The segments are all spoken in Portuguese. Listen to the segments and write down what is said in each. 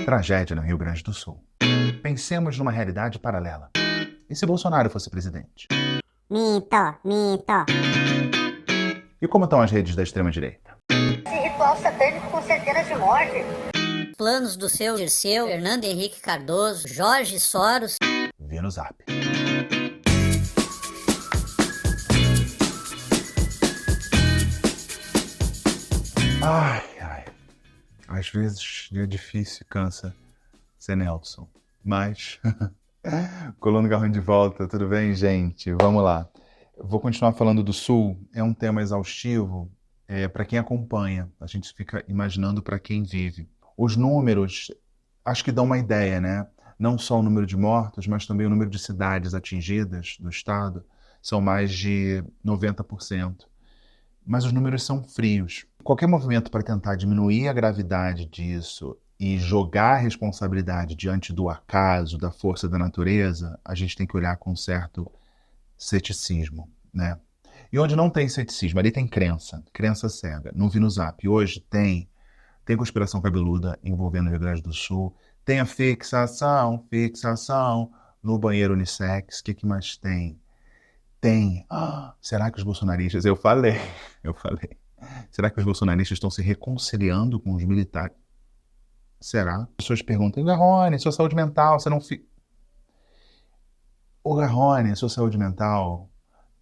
Tragédia no Rio Grande do Sul. Pensemos numa realidade paralela. E se Bolsonaro fosse presidente? Mito. E como estão as redes da extrema-direita? Esse ritual satânico com centenas de mortes. Planos do seu Dirceu, Fernando Henrique Cardoso, Jorge Soros. Vi no Zap. Ai. Às vezes é difícil, cansa ser Nelson. Mas, Coluna Garrone de volta, tudo bem, gente? Vamos lá. Vou continuar falando do Sul. É um tema exaustivo para quem acompanha. A gente fica imaginando para quem vive. Os números, acho que dão uma ideia, né? Não só o número de mortos, mas também o número de cidades atingidas do estado. São mais de 90%. Mas os números são frios. Qualquer movimento para tentar diminuir a gravidade disso e jogar a responsabilidade diante do acaso, da força da natureza, a gente tem que olhar com certo ceticismo, né? E onde não tem ceticismo, ali tem crença cega. Não vi no Zap. Hoje tem conspiração cabeluda envolvendo o Rio Grande do Sul, tem a fixação no banheiro unissex. O que mais tem? Será que os bolsonaristas... Eu falei. Será que os bolsonaristas estão se reconciliando com os militares? Será? As pessoas perguntam, Garrone, sua saúde mental, você não fica... Ô Garrone, sua saúde mental,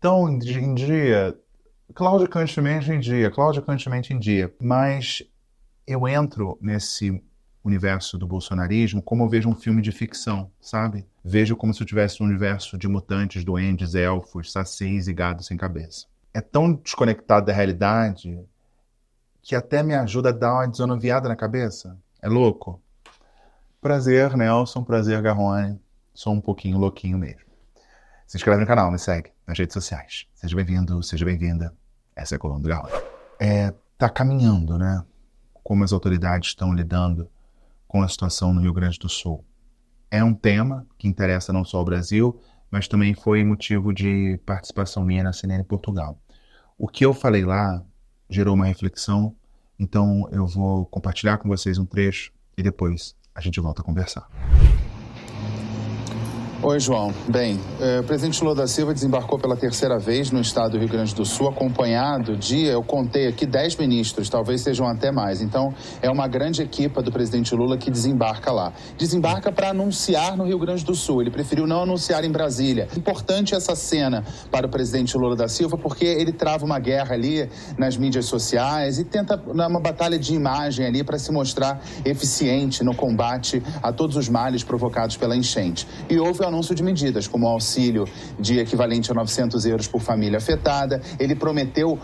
tão em dia, claudicante em dia, mas eu entro nesse universo do bolsonarismo como eu vejo um filme de ficção, sabe? Vejo como se eu tivesse um universo de mutantes, duendes, elfos, sacis e gados sem cabeça. É tão desconectado da realidade que até me ajuda a dar uma desanuviada na cabeça. É louco? Prazer, Nelson, prazer, Garrone. Sou um pouquinho louquinho mesmo. Se inscreve no canal, me segue nas redes sociais. Seja bem-vindo, seja bem-vinda. Essa é a Coluna do Garrone. Tá caminhando, né? Como as autoridades estão lidando com a situação no Rio Grande do Sul. É um tema que interessa não só ao Brasil, mas também foi motivo de participação minha na CNN Portugal. O que eu falei lá gerou uma reflexão, então eu vou compartilhar com vocês um trecho e depois a gente volta a conversar. Oi, João. Bem, o presidente Lula da Silva desembarcou pela terceira vez no estado do Rio Grande do Sul, acompanhado de, eu contei aqui, 10 ministros, talvez sejam até mais. Então, é uma grande equipa do presidente Lula que desembarca lá. Desembarca para anunciar no Rio Grande do Sul. Ele preferiu não anunciar em Brasília. Importante essa cena para o presidente Lula da Silva, porque ele trava uma guerra ali nas mídias sociais e tenta uma batalha de imagem ali para se mostrar eficiente no combate a todos os males provocados pela enchente. E houve o anúncio de medidas, como o auxílio de equivalente a 900 euros por família afetada. Ele prometeu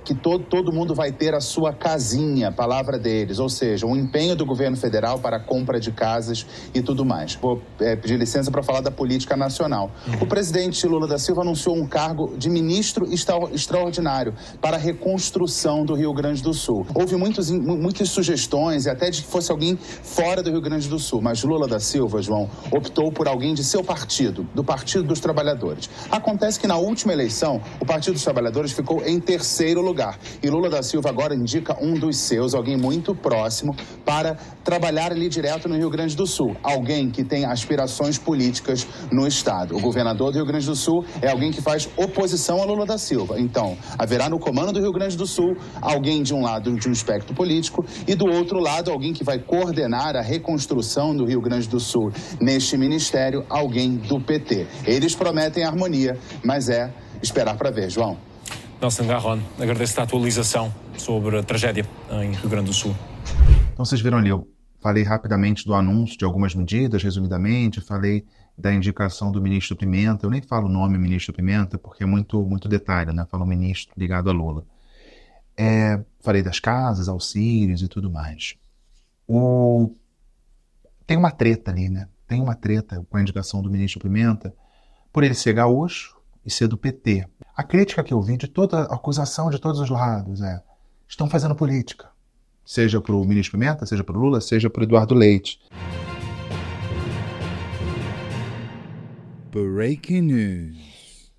que todo mundo vai ter a sua casinha, palavra deles, ou seja, um empenho do governo federal para a compra de casas e tudo mais. Vou pedir licença para falar da política nacional. O presidente Lula da Silva anunciou um cargo de ministro extraordinário para a reconstrução do Rio Grande do Sul. Houve muitas sugestões, e até de que fosse alguém fora do Rio Grande do Sul, mas Lula da Silva, João, optou por alguém de seu partido, do Partido dos Trabalhadores. Acontece que na última eleição, o Partido dos Trabalhadores ficou em terceiro lugar. E Lula da Silva agora indica um dos seus, alguém muito próximo, para trabalhar ali direto no Rio Grande do Sul. Alguém que tem aspirações políticas no estado. O governador do Rio Grande do Sul é alguém que faz oposição a Lula da Silva. Então, haverá no comando do Rio Grande do Sul alguém de um lado de um espectro político e do outro lado alguém que vai coordenar a reconstrução do Rio Grande do Sul neste ministério, alguém do PT. Eles prometem harmonia, mas é esperar para ver, João. Nelson Garrone, agradeço a atualização sobre a tragédia em Rio Grande do Sul. Então vocês viram ali, eu falei rapidamente do anúncio de algumas medidas, resumidamente, falei da indicação do ministro Pimenta. Eu nem falo o nome ministro Pimenta porque é muito detalhe, né? Falo ministro ligado a Lula. Falei das casas, auxílios e tudo mais. Tem uma treta ali, né? Tem uma treta com a indicação do ministro Pimenta por ele ser gaúcho e ser do PT. A crítica que eu vi de toda a acusação de todos os lados estão fazendo política. Seja para o ministro Pimenta, seja para o Lula, seja para o Eduardo Leite. Breaking news.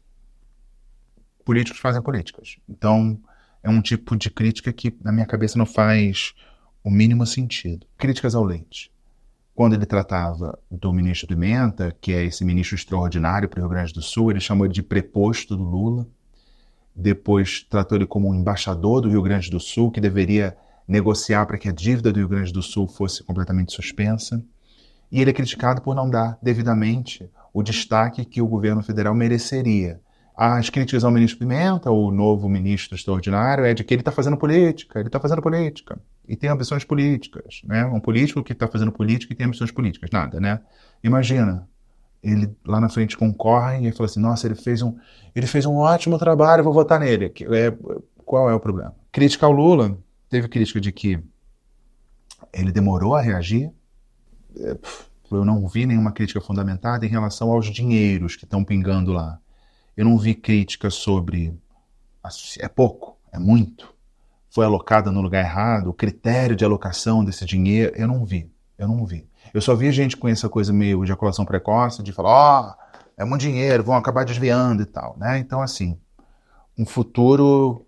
Políticos fazem políticas. Então, é um tipo de crítica que, na minha cabeça, não faz o mínimo sentido. Críticas ao Leite. Quando ele tratava do ministro Pimenta, que é esse ministro extraordinário para o Rio Grande do Sul, ele chamou ele de preposto do Lula. Depois tratou ele como um embaixador do Rio Grande do Sul, que deveria negociar para que a dívida do Rio Grande do Sul fosse completamente suspensa. E ele é criticado por não dar devidamente o destaque que o governo federal mereceria. As críticas ao ministro Pimenta, o novo ministro extraordinário, é de que ele está fazendo política, e tem ambições políticas, né? Um político que está fazendo política e tem ambições políticas, nada, né? Imagina, ele lá na frente concorre e fala assim, nossa, ele fez um ótimo trabalho, vou votar nele. Qual é o problema? Crítica ao Lula, teve crítica de que ele demorou a reagir. Eu não vi nenhuma crítica fundamentada em relação aos dinheiros que estão pingando lá. Eu não vi crítica sobre é pouco, é muito, foi alocada no lugar errado, o critério de alocação desse dinheiro, eu não vi. Eu só vi gente com essa coisa meio de ejaculação precoce, de falar, é muito dinheiro, vão acabar desviando e tal, né? Então, assim, um futuro,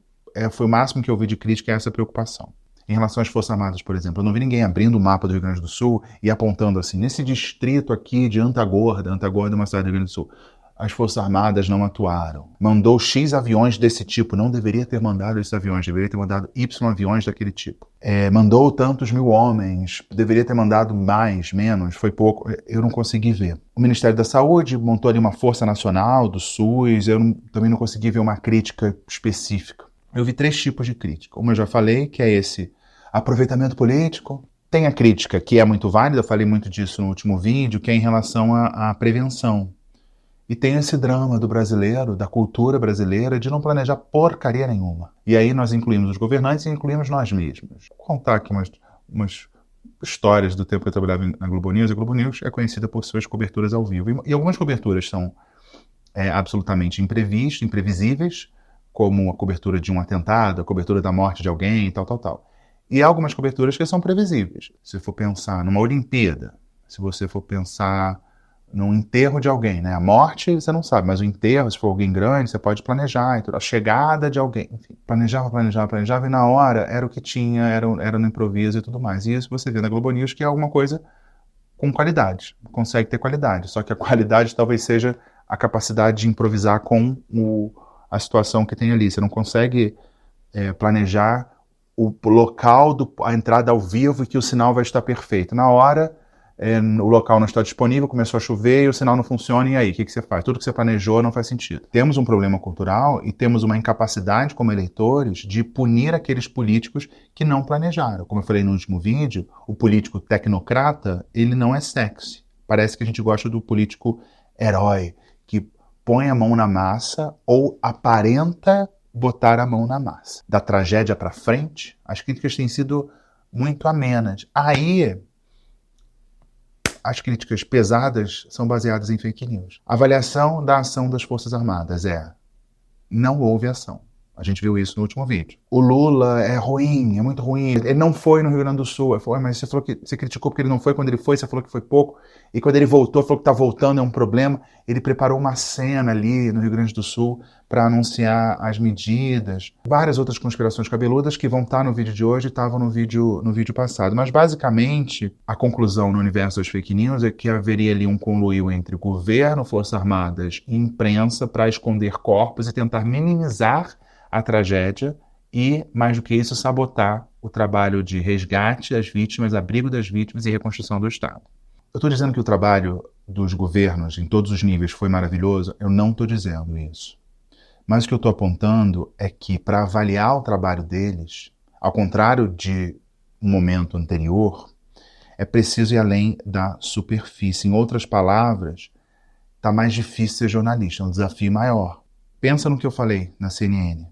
foi o máximo que eu vi de crítica a essa preocupação. Em relação às Forças Armadas, por exemplo, eu não vi ninguém abrindo o mapa do Rio Grande do Sul e apontando assim, nesse distrito aqui de Antagorda é uma cidade do Rio Grande do Sul, as Forças Armadas não atuaram. Mandou X aviões desse tipo, não deveria ter mandado esses aviões, deveria ter mandado Y aviões daquele tipo. Mandou tantos mil homens, deveria ter mandado mais, menos, foi pouco, eu não consegui ver. O Ministério da Saúde montou ali uma Força Nacional do SUS, também não consegui ver uma crítica específica. Eu vi 3 tipos de crítica. Uma eu já falei, que é esse aproveitamento político. Tem a crítica, que é muito válida, eu falei muito disso no último vídeo, que é em relação à prevenção. E tem esse drama do brasileiro, da cultura brasileira, de não planejar porcaria nenhuma. E aí nós incluímos os governantes e incluímos nós mesmos. Vou contar aqui umas histórias do tempo que eu trabalhava na Globo News. A Globo News é conhecida por suas coberturas ao vivo. E algumas coberturas são absolutamente imprevisíveis, como a cobertura de um atentado, a cobertura da morte de alguém, tal. E há algumas coberturas que são previsíveis. Se for pensar numa Olimpíada, se você for pensar num enterro de alguém, né? A morte você não sabe, mas o enterro, se for alguém grande, você pode planejar, a chegada de alguém, enfim. Planejava, e na hora era o que tinha, era no improviso e tudo mais. E isso você vê na Globo News, que é alguma coisa com qualidade, consegue ter qualidade, só que a qualidade talvez seja a capacidade de improvisar com a situação que tem ali. Você não consegue planejar o local, a entrada ao vivo e que o sinal vai estar perfeito. Na hora, o local não está disponível, começou a chover e o sinal não funciona, e aí, o que você faz? Tudo que você planejou não faz sentido. Temos um problema cultural e temos uma incapacidade como eleitores de punir aqueles políticos que não planejaram. Como eu falei no último vídeo, o político tecnocrata, ele não é sexy. Parece que a gente gosta do político herói, que põe a mão na massa ou aparenta botar a mão na massa. Da tragédia para frente, as críticas têm sido muito amenas. Aí, as críticas pesadas são baseadas em fake news. A avaliação da ação das Forças Armadas não houve ação. A gente viu isso no último vídeo. O Lula é ruim, é muito ruim. Ele não foi no Rio Grande do Sul. Mas você falou que você criticou porque ele não foi. Quando ele foi, você falou que foi pouco. E quando ele voltou, falou que está voltando, é um problema. Ele preparou uma cena ali no Rio Grande do Sul para anunciar as medidas. Várias outras conspirações cabeludas que vão estar no vídeo de hoje e estavam no vídeo passado. Mas, basicamente, a conclusão no universo das fake news é que haveria ali um conluio entre o governo, Forças Armadas e imprensa para esconder corpos e tentar minimizar a tragédia e, mais do que isso, sabotar o trabalho de resgate das vítimas, abrigo das vítimas e reconstrução do Estado. Eu estou dizendo que o trabalho dos governos em todos os níveis foi maravilhoso? Eu não estou dizendo isso. Mas o que eu estou apontando é que, para avaliar o trabalho deles, ao contrário de um momento anterior, é preciso ir além da superfície. Em outras palavras, está mais difícil ser jornalista, é um desafio maior. Pensa no que eu falei na CNN,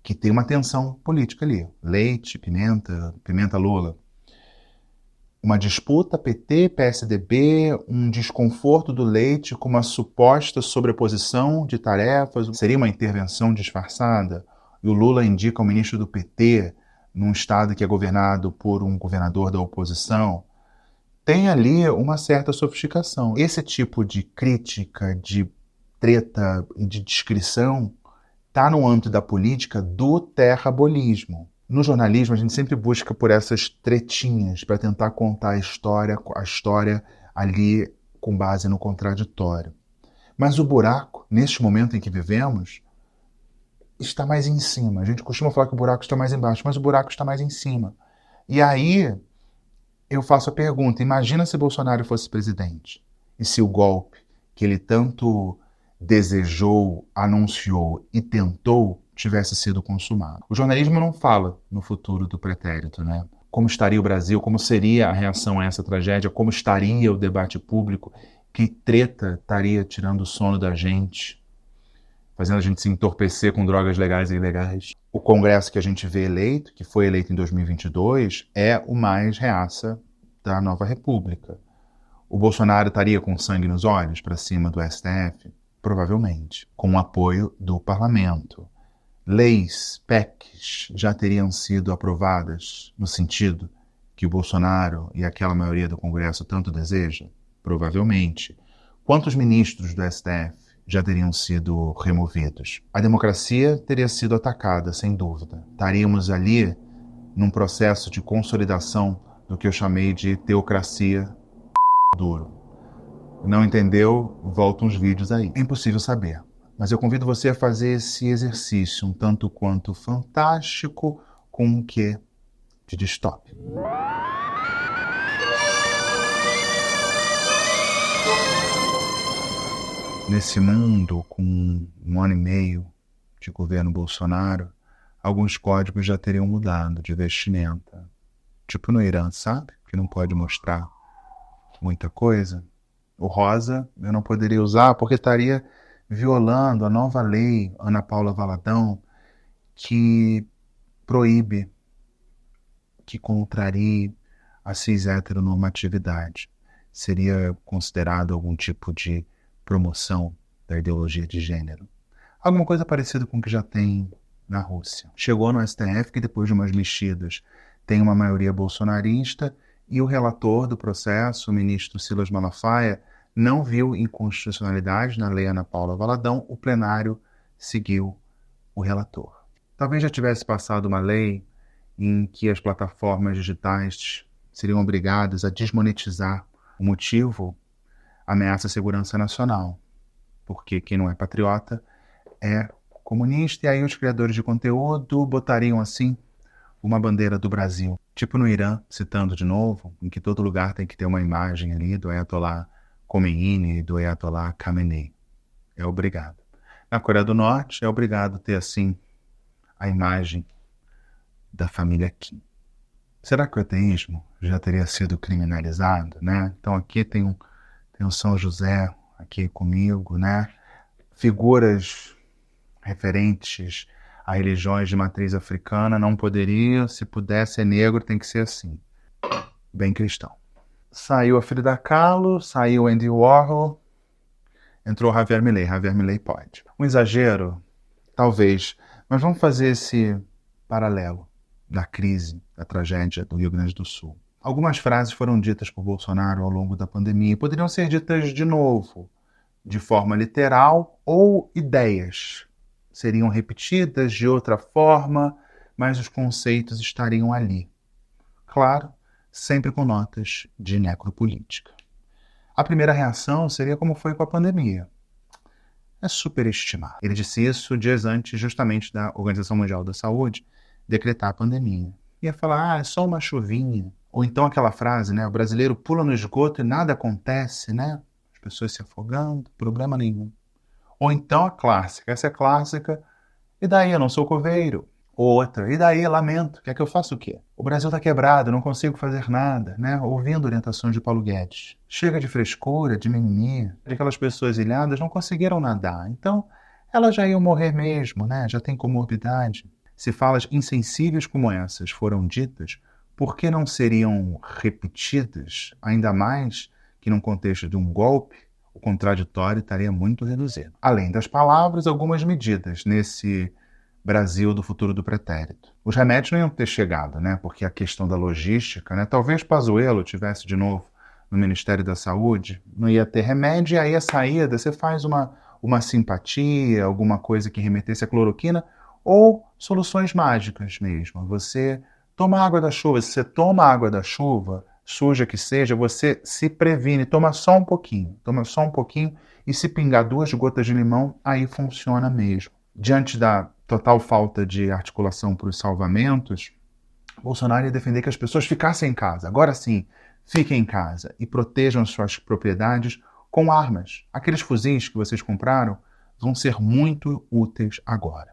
que tem uma tensão política ali. Leite, Pimenta, Lula. Uma disputa PT, PSDB, um desconforto do Leite com uma suposta sobreposição de tarefas. Seria uma intervenção disfarçada? E o Lula indica o ministro do PT num estado que é governado por um governador da oposição. Tem ali uma certa sofisticação. Esse tipo de crítica, de treta e de descrição está no âmbito da política do terrabolismo. No jornalismo, a gente sempre busca por essas tretinhas para tentar contar a história ali com base no contraditório. Mas o buraco, neste momento em que vivemos, está mais em cima. A gente costuma falar que o buraco está mais embaixo, mas o buraco está mais em cima. E aí eu faço a pergunta, imagina se Bolsonaro fosse presidente e se o golpe que ele tanto desejou, anunciou e tentou tivesse sido consumado. O jornalismo não fala no futuro do pretérito, né? Como estaria o Brasil, como seria a reação a essa tragédia, como estaria o debate público, que treta estaria tirando o sono da gente, fazendo a gente se entorpecer com drogas legais e ilegais. O Congresso que a gente vê eleito, que foi eleito em 2022, é o mais reaça da nova República. O Bolsonaro estaria com sangue nos olhos para cima do STF? Provavelmente, com o apoio do parlamento. Leis, PECs, já teriam sido aprovadas no sentido que o Bolsonaro e aquela maioria do Congresso tanto desejam? Provavelmente. Quantos ministros do STF já teriam sido removidos? A democracia teria sido atacada, sem dúvida. Estaríamos ali num processo de consolidação do que eu chamei de teocracia duro. Não entendeu? Volta uns vídeos aí. É impossível saber. Mas eu convido você a fazer esse exercício um tanto quanto fantástico com um quê de distópico. Nesse mundo, com um ano e meio de governo Bolsonaro, alguns códigos já teriam mudado de vestimenta. Tipo no Irã, sabe? Que não pode mostrar muita coisa. O rosa eu não poderia usar porque estaria violando a nova lei Ana Paula Valadão, que proíbe, que contraria a cis-heteronormatividade. Seria considerado algum tipo de promoção da ideologia de gênero. Alguma coisa parecida com o que já tem na Rússia. Chegou no STF que depois de umas mexidas tem uma maioria bolsonarista e o relator do processo, o ministro Silas Malafaia, não viu inconstitucionalidade na lei Ana Paula Valadão, o plenário seguiu o relator. Talvez já tivesse passado uma lei em que as plataformas digitais seriam obrigadas a desmonetizar. O motivo ameaça a segurança nacional, porque quem não é patriota é comunista, e aí os criadores de conteúdo botariam assim uma bandeira do Brasil. Tipo no Irã, citando de novo, em que todo lugar tem que ter uma imagem ali do Ayatollah Khomeini e do Ayatollah Khamenei. É obrigado. Na Coreia do Norte, é obrigado ter assim a imagem da família Kim. Será que o ateísmo já teria sido criminalizado, né? Então aqui tem o São José aqui comigo, né? Figuras referentes a religiões de matriz africana não poderiam, se puder ser negro, tem que ser assim, bem cristão. Saiu a Frida Kahlo, saiu Andy Warhol, entrou Javier Milei. Javier Milei pode. Um exagero? Talvez, mas vamos fazer esse paralelo da crise, da tragédia do Rio Grande do Sul. Algumas frases foram ditas por Bolsonaro ao longo da pandemia e poderiam ser ditas de novo, de forma literal, ou ideias seriam repetidas de outra forma, mas os conceitos estariam ali. Claro, sempre com notas de necropolítica. A primeira reação seria como foi com a pandemia. É superestimar. Ele disse isso dias antes, justamente, da Organização Mundial da Saúde decretar a pandemia. Ia falar, é só uma chuvinha. Ou então aquela frase, né? O brasileiro pula no esgoto e nada acontece, né? As pessoas se afogando, problema nenhum. Ou então a clássica, essa é clássica, e daí eu não sou coveiro. Outra, e daí lamento, quer que eu faça o quê? O Brasil está quebrado, não consigo fazer nada, né? Ouvindo orientações de Paulo Guedes. Chega de frescura, de mimimi, aquelas pessoas ilhadas não conseguiram nadar, então elas já iam morrer mesmo, né? Já tem comorbidade. Se falas insensíveis como essas foram ditas, por que não seriam repetidas, ainda mais que num contexto de um golpe, o contraditório estaria muito reduzido. Além das palavras, algumas medidas nesse Brasil do futuro do pretérito. Os remédios não iam ter chegado, né? Porque a questão da logística, né? Talvez Pazuello tivesse de novo no Ministério da Saúde, não ia ter remédio, e aí a saída, você faz uma simpatia, alguma coisa que remetesse à cloroquina, ou soluções mágicas mesmo. Você toma água da chuva, se você toma água da chuva, suja que seja, você se previne, toma só um pouquinho, e se pingar 2 gotas de limão, aí funciona mesmo. Diante da total falta de articulação para os salvamentos, Bolsonaro ia defender que as pessoas ficassem em casa. Agora sim, fiquem em casa e protejam suas propriedades com armas. Aqueles fuzis que vocês compraram vão ser muito úteis agora.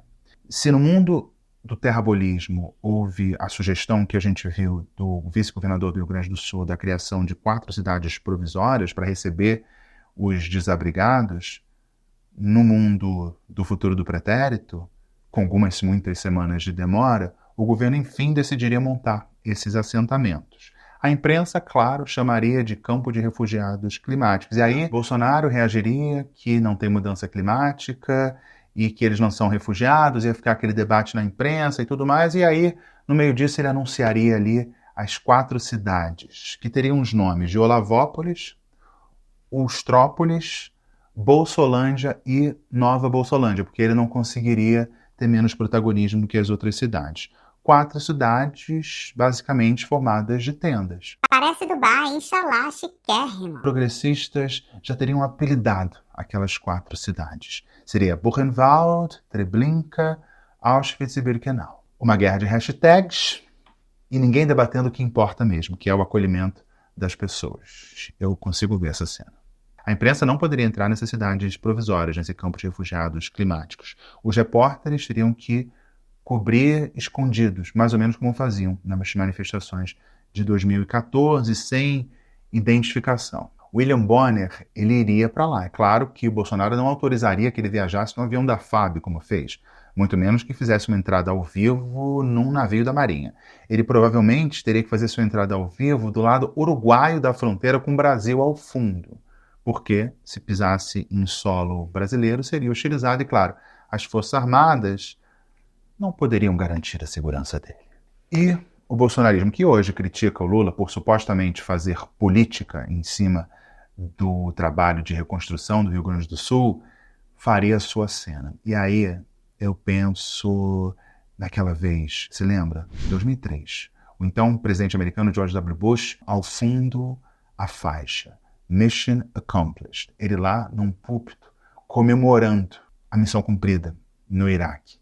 Se no mundo do terrabolismo houve a sugestão que a gente viu do vice-governador do Rio Grande do Sul da criação de 4 cidades provisórias para receber os desabrigados, no mundo do futuro do pretérito, com muitas semanas de demora, o governo enfim decidiria montar esses assentamentos. A imprensa, claro, chamaria de campo de refugiados climáticos. E aí Bolsonaro reagiria que não tem mudança climática e que eles não são refugiados, ia ficar aquele debate na imprensa e tudo mais. E aí, no meio disso, ele anunciaria ali as 4 cidades, que teriam os nomes de Olavópolis, Ustrópolis, Bolsolândia e Nova Bolsolândia, porque ele não conseguiria ter menos protagonismo do que as outras cidades. 4 cidades basicamente formadas de tendas. Parece Dubai, Inshallah, chiquérrimo. Progressistas já teriam apelidado aquelas 4 cidades. Seria Buchenwald, Treblinka, Auschwitz e Birkenau. Uma guerra de hashtags e ninguém debatendo o que importa mesmo, que é o acolhimento das pessoas. Eu consigo ver essa cena. A imprensa não poderia entrar nessas cidades provisórias, nesse campo de refugiados climáticos. Os repórteres teriam que cobrir escondidos, mais ou menos como faziam nas manifestações de 2014, sem identificação. William Bonner, ele iria para lá. É claro que o Bolsonaro não autorizaria que ele viajasse no avião da FAB, como fez, muito menos que fizesse uma entrada ao vivo num navio da Marinha. Ele provavelmente teria que fazer sua entrada ao vivo do lado uruguaio da fronteira com o Brasil ao fundo, porque se pisasse em solo brasileiro seria hostilizado e, claro, as Forças Armadas não poderiam garantir a segurança dele. E o bolsonarismo, que hoje critica o Lula por supostamente fazer política em cima do trabalho de reconstrução do Rio Grande do Sul, faria a sua cena. E aí eu penso naquela vez, se lembra? 2003. O então presidente americano George W. Bush, ao fundo, a faixa Mission Accomplished. Ele lá num púlpito comemorando a missão cumprida no Iraque.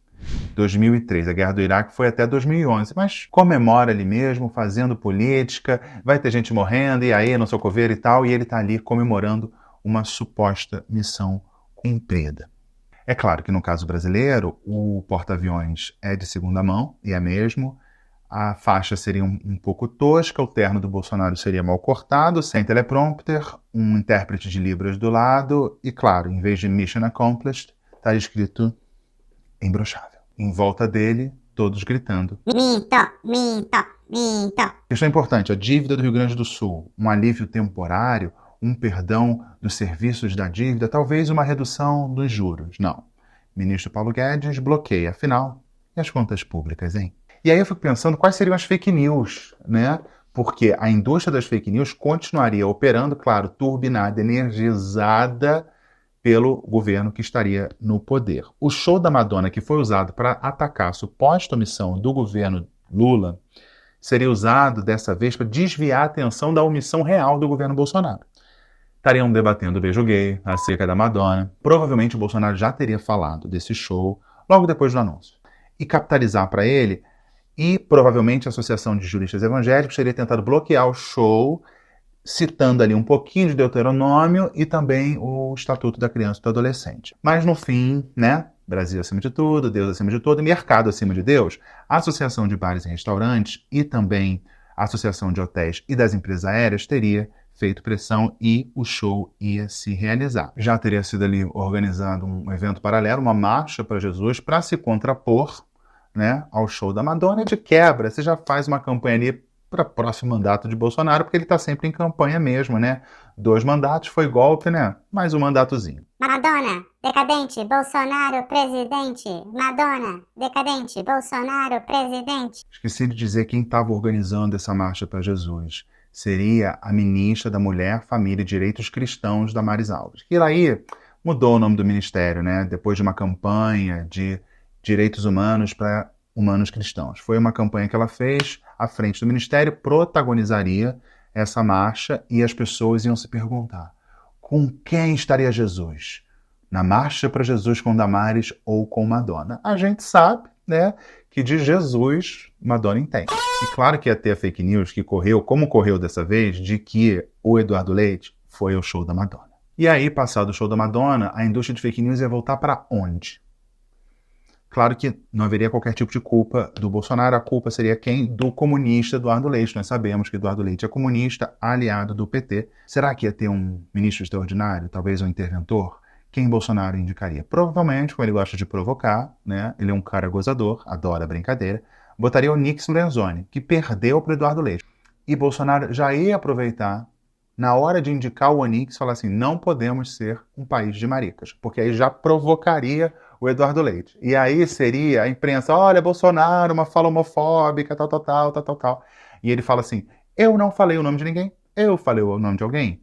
2003, a guerra do Iraque foi até 2011, mas comemora ali mesmo, fazendo política, vai ter gente morrendo, e aí, no Socoveiro e tal, e ele está ali comemorando uma suposta missão cumprida. É claro que no caso brasileiro, o porta-aviões é de segunda mão, e é mesmo, a faixa seria um pouco tosca, o terno do Bolsonaro seria mal cortado, sem teleprompter, um intérprete de Libras do lado, e claro, em vez de Mission Accomplished, está escrito imbrochável. Em volta dele, todos gritando. Minto, minto, minto. Questão importante, a dívida do Rio Grande do Sul, um alívio temporário, um perdão dos serviços da dívida, talvez uma redução dos juros. Não. Ministro Paulo Guedes bloqueia, afinal, e as contas públicas, hein? E aí eu fico pensando quais seriam as fake news, né? Porque a indústria das fake news continuaria operando, claro, turbinada, energizada pelo governo que estaria no poder. O show da Madonna, que foi usado para atacar a suposta omissão do governo Lula, seria usado dessa vez para desviar a atenção da omissão real do governo Bolsonaro. Estariam debatendo o beijo gay, a seca da Madonna. Provavelmente o Bolsonaro já teria falado desse show logo depois do anúncio. E capitalizar para ele, e provavelmente a Associação de Juristas Evangélicos teria tentado bloquear o show, citando ali um pouquinho de Deuteronômio e também o Estatuto da Criança e do Adolescente. Mas no fim, né, Brasil acima de tudo, Deus acima de tudo, e mercado acima de Deus, a Associação de Bares e Restaurantes e também a Associação de Hotéis e das Empresas Aéreas teria feito pressão e o show ia se realizar. Já teria sido ali organizado um evento paralelo, uma marcha para Jesus, para se contrapor, né, ao show da Madonna. De quebra, você já faz uma campanha ali para o próximo mandato de Bolsonaro, porque ele está sempre em campanha mesmo, né? 2 mandatos, foi golpe, né? Mais um mandatozinho. Madonna, decadente, Bolsonaro, presidente. Madonna, decadente, Bolsonaro, presidente. Esqueci de dizer quem estava organizando essa marcha para Jesus. Seria a ministra da Mulher, Família e Direitos Cristãos, Damares Alves. Que aí mudou o nome do ministério, né? Depois de uma campanha de direitos humanos para humanos cristãos. Foi uma campanha que ela fez à frente do ministério, protagonizaria essa marcha e as pessoas iam se perguntar: com quem estaria Jesus? Na marcha para Jesus com Damares ou com Madonna? A gente sabe, né, que de Jesus Madonna entende. E claro que ia ter a fake news que correu, como correu dessa vez, de que o Eduardo Leite foi ao show da Madonna. E aí, passado o show da Madonna, a indústria de fake news ia voltar para onde? Claro que não haveria qualquer tipo de culpa do Bolsonaro, a culpa seria quem? Do comunista Eduardo Leite. Nós sabemos que Eduardo Leite é comunista, aliado do PT. Será que ia ter um ministro extraordinário, talvez um interventor? Quem Bolsonaro indicaria? Provavelmente, como ele gosta de provocar, né? Ele é um cara gozador, adora brincadeira, botaria o Nix Lorenzoni, que perdeu para o Eduardo Leite. E Bolsonaro já ia aproveitar, na hora de indicar o Onix, falar assim: não podemos ser um país de maricas, porque aí já provocaria o Eduardo Leite. E aí seria a imprensa: olha, Bolsonaro, uma fala homofóbica, tal. E ele fala assim: eu não falei o nome de ninguém, eu falei o nome de alguém.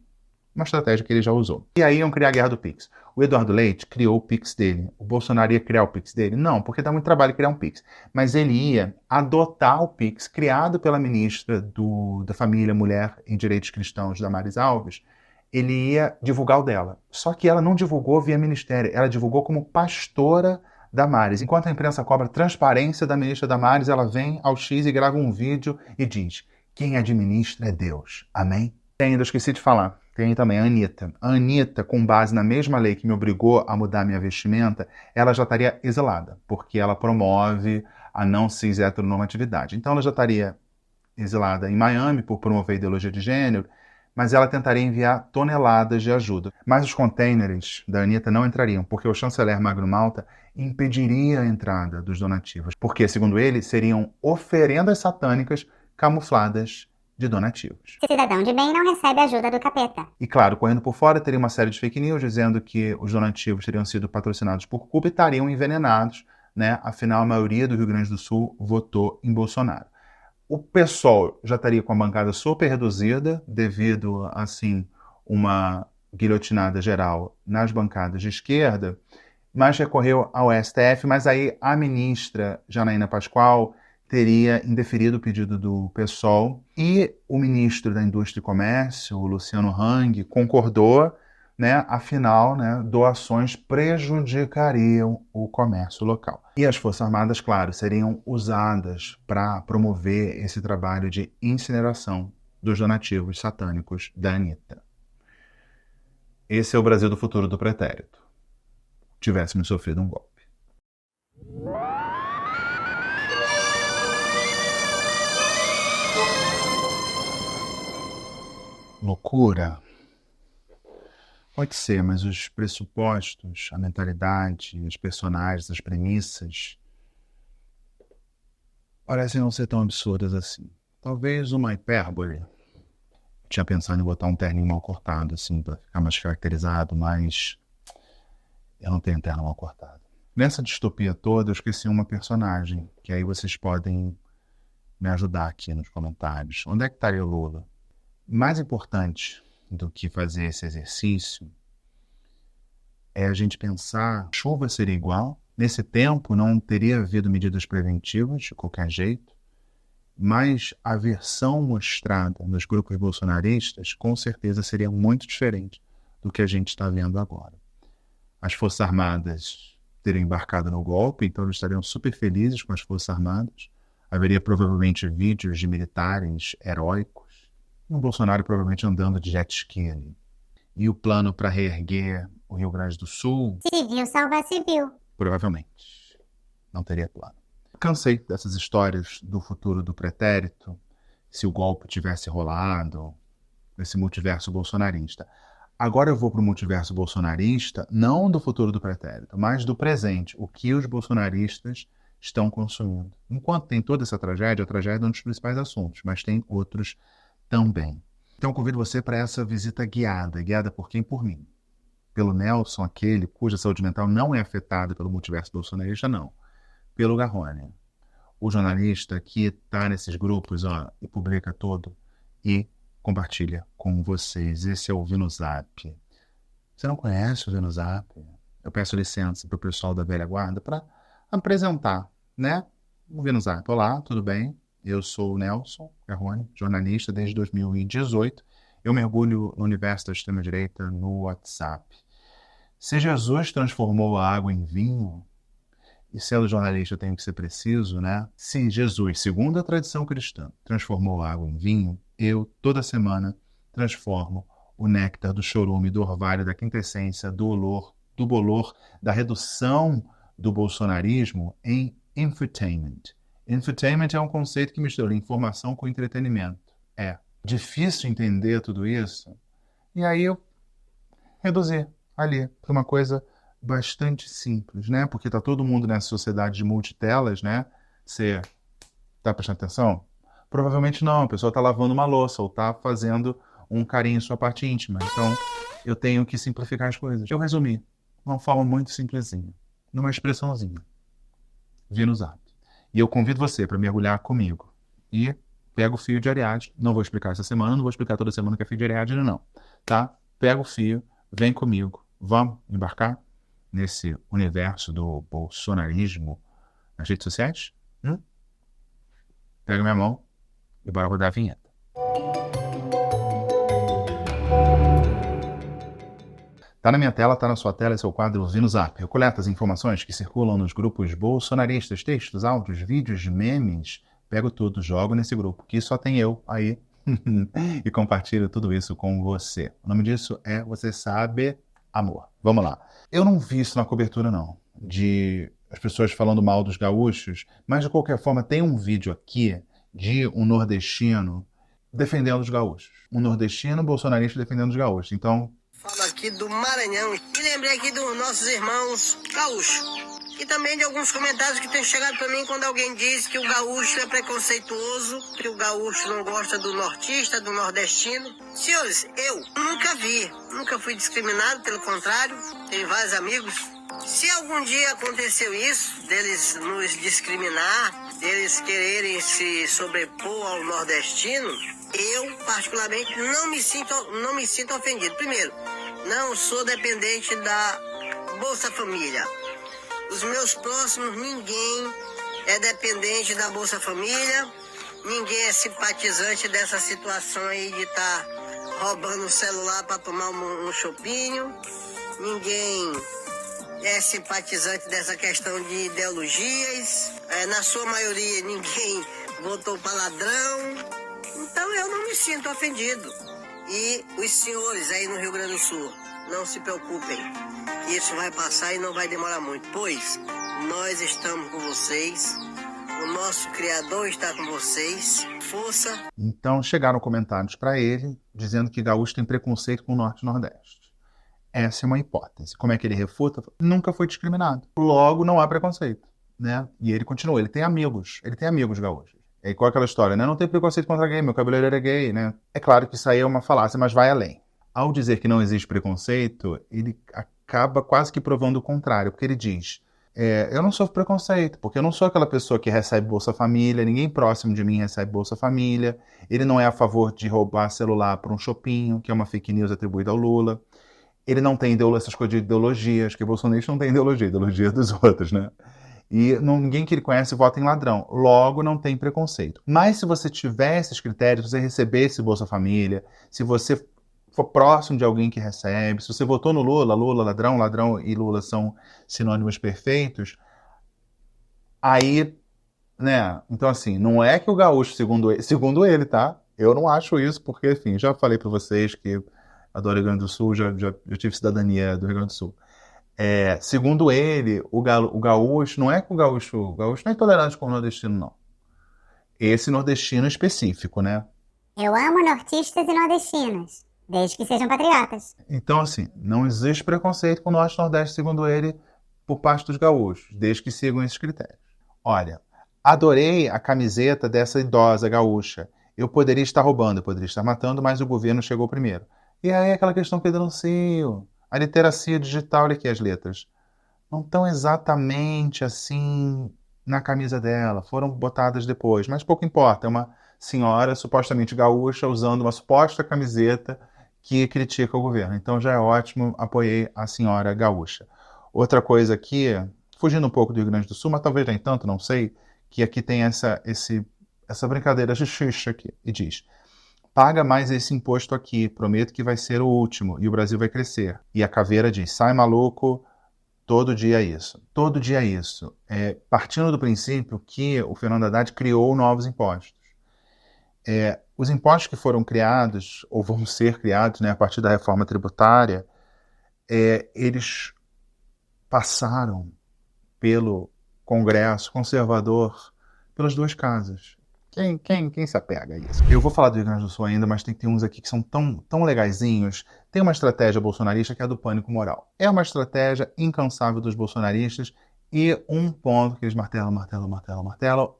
Uma estratégia que ele já usou. E aí iam criar a guerra do Pix. O Eduardo Leite criou o Pix dele. O Bolsonaro ia criar o Pix dele? Não, porque dá muito trabalho criar um Pix. Mas ele ia adotar o Pix criado pela ministra da Família, Mulher e Direitos Cristãos, Damares Alves. Ele ia divulgar o dela. Só que ela não divulgou via ministério. Ela divulgou como pastora Damares. Enquanto a imprensa cobra transparência da ministra Damares, ela vem ao X e grava um vídeo e diz: quem administra é Deus. Amém? E ainda esqueci de falar. Tem também a Anitta. A Anitta, com base na mesma lei que me obrigou a mudar minha vestimenta, ela já estaria exilada, porque ela promove a não cis heteronormatividade. Então ela já estaria exilada em Miami por promover ideologia de gênero, mas ela tentaria enviar toneladas de ajuda. Mas os containers da Anitta não entrariam, porque o chanceler Magno Malta impediria a entrada dos donativos, porque, segundo ele, seriam oferendas satânicas camufladas de donativos. Cidadão de bem não recebe ajuda do capeta. E claro, correndo por fora, teria uma série de fake news dizendo que os donativos teriam sido patrocinados por Cuba e estariam envenenados, né? Afinal, a maioria do Rio Grande do Sul votou em Bolsonaro. O PSOL já estaria com a bancada super reduzida, devido, assim, uma guilhotinada geral nas bancadas de esquerda, mas recorreu ao STF, mas aí a ministra Janaína Pascoal teria indeferido o pedido do PSOL e o ministro da Indústria e Comércio, o Luciano Hang, concordou, né? Afinal, né, doações prejudicariam o comércio local. E as Forças Armadas, claro, seriam usadas para promover esse trabalho de incineração dos donativos satânicos da Anitta. Esse é o Brasil do futuro do pretérito. Tivéssemos sofrido um golpe. Loucura? Pode ser, mas os pressupostos, a mentalidade, os personagens, as premissas parecem não ser tão absurdas assim. Talvez uma hipérbole. Tinha pensado em botar um terninho mal cortado, assim, para ficar mais caracterizado, mas eu não tenho terno mal cortado. Nessa distopia toda, eu esqueci uma personagem, que aí vocês podem me ajudar aqui nos comentários. Onde é que estaria o Lula? Mais importante do que fazer esse exercício é a gente pensar: chuva seria igual, nesse tempo não teria havido medidas preventivas de qualquer jeito, mas a versão mostrada nos grupos bolsonaristas com certeza seria muito diferente do que a gente está vendo agora. As Forças Armadas teriam embarcado no golpe, então eles estariam super felizes com as Forças Armadas. Haveria provavelmente vídeos de militares heróicos. E o Bolsonaro provavelmente andando de jet ski ali. E o plano para reerguer o Rio Grande do Sul? Civil salva civil. Provavelmente. Não teria plano. Cansei dessas histórias do futuro do pretérito, se o golpe tivesse rolado, esse multiverso bolsonarista. Agora eu vou para o multiverso bolsonarista, não do futuro do pretérito, mas do presente, o que os bolsonaristas estão consumindo. Enquanto tem toda essa tragédia, a tragédia é um dos principais assuntos, mas tem outros também. Então convido você para essa visita guiada. Guiada por quem? Por mim. Pelo Nelson, aquele cuja saúde mental não é afetada pelo multiverso bolsonarista, não. Pelo Garrone, o jornalista que está nesses grupos, ó, e publica tudo e compartilha com vocês. Esse é o Vinozap. Você não conhece o Vinozap? Eu peço licença para o pessoal da velha guarda para apresentar, né? Vamos ver no Zap. Olá, tudo bem? Eu sou o Nelson Perrone, jornalista desde 2018. Eu mergulho no universo da extrema-direita no WhatsApp. Se Jesus transformou a água em vinho, e sendo jornalista eu tenho que ser preciso, né? Se Jesus, segundo a tradição cristã, transformou a água em vinho, eu, toda semana, transformo o néctar do chorume, do orvalho, da quintessência, do olor, do bolor, da redução do bolsonarismo em infotainment. Infotainment é um conceito que mistura informação com entretenimento. É difícil entender tudo isso, e aí eu reduzi ali para uma coisa bastante simples, né? Porque tá todo mundo nessa sociedade de multitelas, né? Você tá prestando atenção? Provavelmente não, a pessoa tá lavando uma louça ou tá fazendo um carinho em sua parte íntima. Então, eu tenho que simplificar as coisas. Eu resumi, de uma forma muito simplesinha, numa expressãozinha. Vi no Zap. E eu convido você para mergulhar comigo. E pega o fio de Ariadne. Não vou explicar essa semana, não vou explicar toda semana que é fio de Ariadne, não. Tá? Pega o fio, vem comigo. Vamos embarcar nesse universo do bolsonarismo nas redes sociais? Pega minha mão e bora rodar a vinheta. Tá na minha tela, tá na sua tela, esse é o quadro Vi no Zap. Eu coleto as informações que circulam nos grupos bolsonaristas, textos, áudios, vídeos, memes. Pego tudo, jogo nesse grupo, que só tem eu aí. E compartilho tudo isso com você. O nome disso é Você Sabe Amor. Vamos lá. Eu não vi isso na cobertura, não, de as pessoas falando mal dos gaúchos, mas de qualquer forma tem um vídeo aqui de um nordestino defendendo os gaúchos. Um nordestino bolsonarista defendendo os gaúchos. Então, falo aqui do Maranhão e lembrei aqui dos nossos irmãos gaúchos. E também de alguns comentários que têm chegado para mim quando alguém diz que o gaúcho é preconceituoso, que o gaúcho não gosta do nortista, do nordestino. Senhores, eu nunca fui discriminado, pelo contrário, tenho vários amigos. Se algum dia aconteceu isso, deles nos discriminar, deles quererem se sobrepor ao nordestino, eu, particularmente, não me sinto ofendido. Primeiro, não sou dependente da Bolsa Família. Os meus próximos, ninguém é dependente da Bolsa Família, ninguém é simpatizante dessa situação aí de estar roubando o celular para tomar um chopinho, ninguém é simpatizante dessa questão de ideologias, na sua maioria ninguém votou para ladrão, então eu não me sinto ofendido. E os senhores aí no Rio Grande do Sul, não se preocupem, isso vai passar e não vai demorar muito, pois nós estamos com vocês, o nosso Criador está com vocês, força. Então chegaram comentários para ele dizendo que gaúcho tem preconceito com o Norte e Nordeste. Essa é uma hipótese. Como é que ele refuta? Nunca foi discriminado. Logo, não há preconceito, né? E ele continua, ele tem amigos gaúchos. E qual é aquela história, né? Não tem preconceito contra gay, meu cabeleireiro é gay, né? É claro que isso aí é uma falácia, mas vai além. Ao dizer que não existe preconceito, ele acaba quase que provando o contrário, porque ele diz, eu não sofro preconceito, porque eu não sou aquela pessoa que recebe Bolsa Família, ninguém próximo de mim recebe Bolsa Família, ele não é a favor de roubar celular para um shopping, que é uma fake news atribuída ao Lula, ele não tem essas coisas de ideologias, que o bolsonarista não tem ideologia dos outros, né? E ninguém que ele conhece vota em ladrão. Logo, não tem preconceito. Mas se você tiver esses critérios, se você recebesse Bolsa Família, se você for próximo de alguém que recebe, se você votou no Lula, ladrão, ladrão e Lula são sinônimos perfeitos, aí, né? Então, assim, não é que o gaúcho, segundo ele, tá? Eu não acho isso, porque, enfim, já falei para vocês que adoro o Rio Grande do Sul, já tive cidadania do Rio Grande do Sul. Segundo ele, o gaúcho, não é que o gaúcho não é intolerante com o nordestino, não. Esse nordestino específico, né? Eu amo nortistas e nordestinos, desde que sejam patriotas. Então, assim, não existe preconceito com o Norte e Nordeste, segundo ele, por parte dos gaúchos, desde que sigam esses critérios. Olha, adorei a camiseta dessa idosa gaúcha. Eu poderia estar roubando, eu poderia estar matando, mas o governo chegou primeiro. E aí aquela questão que eu denuncio. A literacia digital, olha aqui as letras, não estão exatamente assim na camisa dela, foram botadas depois, mas pouco importa, é uma senhora supostamente gaúcha usando uma suposta camiseta que critica o governo. Então já é ótimo, apoiei a senhora gaúcha. Outra coisa aqui, fugindo um pouco do Rio Grande do Sul, mas talvez nem tanto, não sei, que aqui tem essa brincadeira de xuxa aqui, e diz: paga mais esse imposto aqui, prometo que vai ser o último, e o Brasil vai crescer. E a caveira diz: sai maluco, todo dia isso. Todo dia isso. Partindo do princípio que o Fernando Haddad criou novos impostos. Os impostos que foram criados, ou vão ser criados, né, a partir da reforma tributária, eles passaram pelo Congresso conservador, pelas duas casas. Quem se apega a isso? Eu vou falar do Rio Grande do Sul ainda, mas tem uns aqui que são tão legaizinhos. Tem uma estratégia bolsonarista que é a do pânico moral. É uma estratégia incansável dos bolsonaristas e um ponto que eles martelam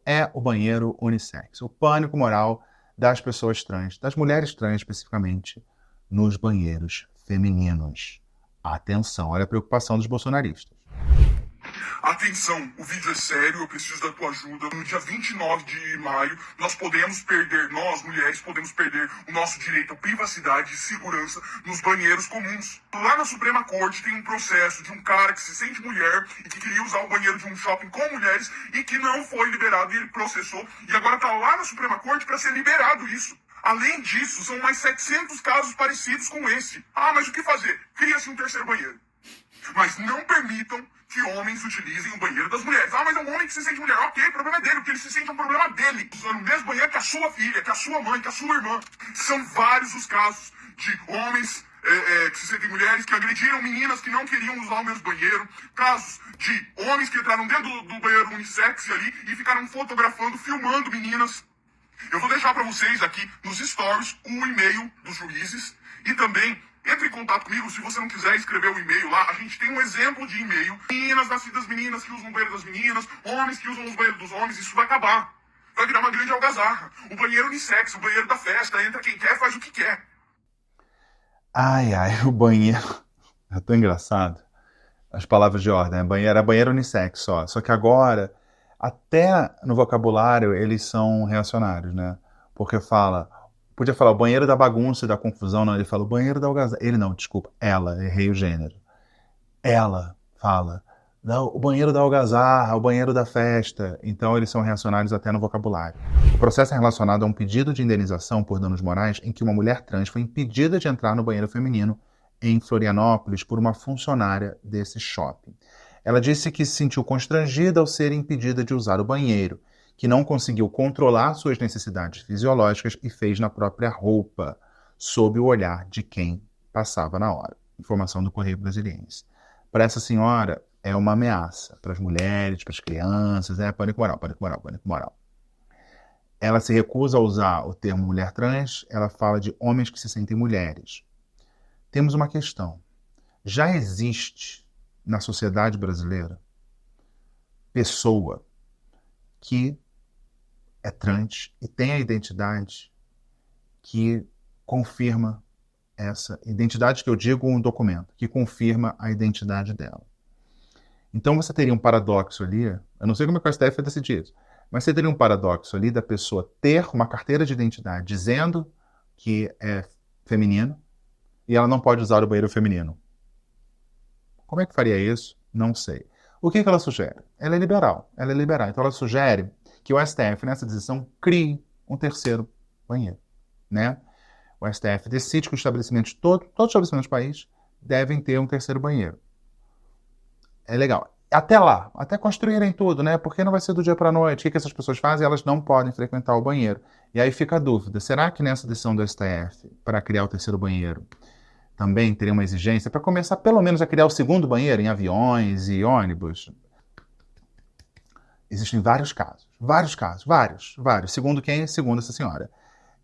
é o banheiro unissex. O pânico moral das pessoas trans, das mulheres trans especificamente, nos banheiros femininos. Atenção, olha a preocupação dos bolsonaristas. Atenção, o vídeo é sério, eu preciso da tua ajuda. No dia 29 de maio, nós mulheres, podemos perder o nosso direito à privacidade e segurança nos banheiros comuns. Lá na Suprema Corte tem um processo de um cara que se sente mulher e que queria usar o banheiro de um shopping com mulheres e que não foi liberado e ele processou. E agora tá lá na Suprema Corte para ser liberado isso. Além disso, são mais 700 casos parecidos com esse. Ah, mas o que fazer? Cria-se um terceiro banheiro. Mas não permitam que homens utilizem o banheiro das mulheres. Ah, mas é um homem que se sente mulher. Ok, o problema é dele. O que ele se sente é um problema dele. Usando o mesmo banheiro que a sua filha, que a sua mãe, que a sua irmã. São vários os casos de homens que se sentem mulheres, que agrediram meninas que não queriam usar o mesmo banheiro. Casos de homens que entraram dentro do banheiro unissex ali e ficaram fotografando, filmando meninas. Eu vou deixar para vocês aqui nos stories o e-mail dos juízes e também entre em contato comigo se você não quiser escrever o e-mail lá. A gente tem um exemplo de e-mail. Meninas nascidas meninas que usam o banheiro das meninas, homens que usam os banheiros dos homens. Isso vai acabar. Vai virar uma grande algazarra. O banheiro unissex, o banheiro da festa. Entra quem quer, faz o que quer. Ai, o banheiro. É tão engraçado. As palavras de ordem. Era banheiro unissex só. Só que agora, até no vocabulário, eles são reacionários, né? Porque podia falar o banheiro da bagunça e da confusão, não, ele fala o banheiro da algazarra. Ele não, desculpa, ela, errei o gênero. Ela fala, não, o banheiro da algazarra, o banheiro da festa. Então eles são reacionários até no vocabulário. O processo é relacionado a um pedido de indenização por danos morais em que uma mulher trans foi impedida de entrar no banheiro feminino em Florianópolis por uma funcionária desse shopping. Ela disse que se sentiu constrangida ao ser impedida de usar o banheiro, que não conseguiu controlar suas necessidades fisiológicas e fez na própria roupa, sob o olhar de quem passava na hora. Informação do Correio Brasiliense. Para essa senhora, é uma ameaça para as mulheres, para as crianças, pânico moral, pânico moral, pânico moral. Ela se recusa a usar o termo mulher trans, ela fala de homens que se sentem mulheres. Temos uma questão. Já existe na sociedade brasileira pessoa que é trans e tem a identidade que confirma essa identidade, que eu digo um documento, que confirma a identidade dela. Então você teria um paradoxo ali, eu não sei como é que o STF vai decidir isso, mas você teria um paradoxo ali da pessoa ter uma carteira de identidade dizendo que é feminino e ela não pode usar o banheiro feminino. Como é que faria isso? Não sei. O que ela sugere? Ela é liberal. Então ela sugere que o STF, nessa decisão, crie um terceiro banheiro, né? O STF decide que os estabelecimentos, todos os estabelecimentos do país, devem ter um terceiro banheiro. É legal. Até lá, até construírem tudo, né? Porque não vai ser do dia para a noite. O que essas pessoas fazem? Elas não podem frequentar o banheiro. E aí fica a dúvida, será que nessa decisão do STF, para criar o terceiro banheiro, também teria uma exigência para começar pelo menos a criar o segundo banheiro em aviões e ônibus? Existem vários casos. Segundo quem? Segundo essa senhora.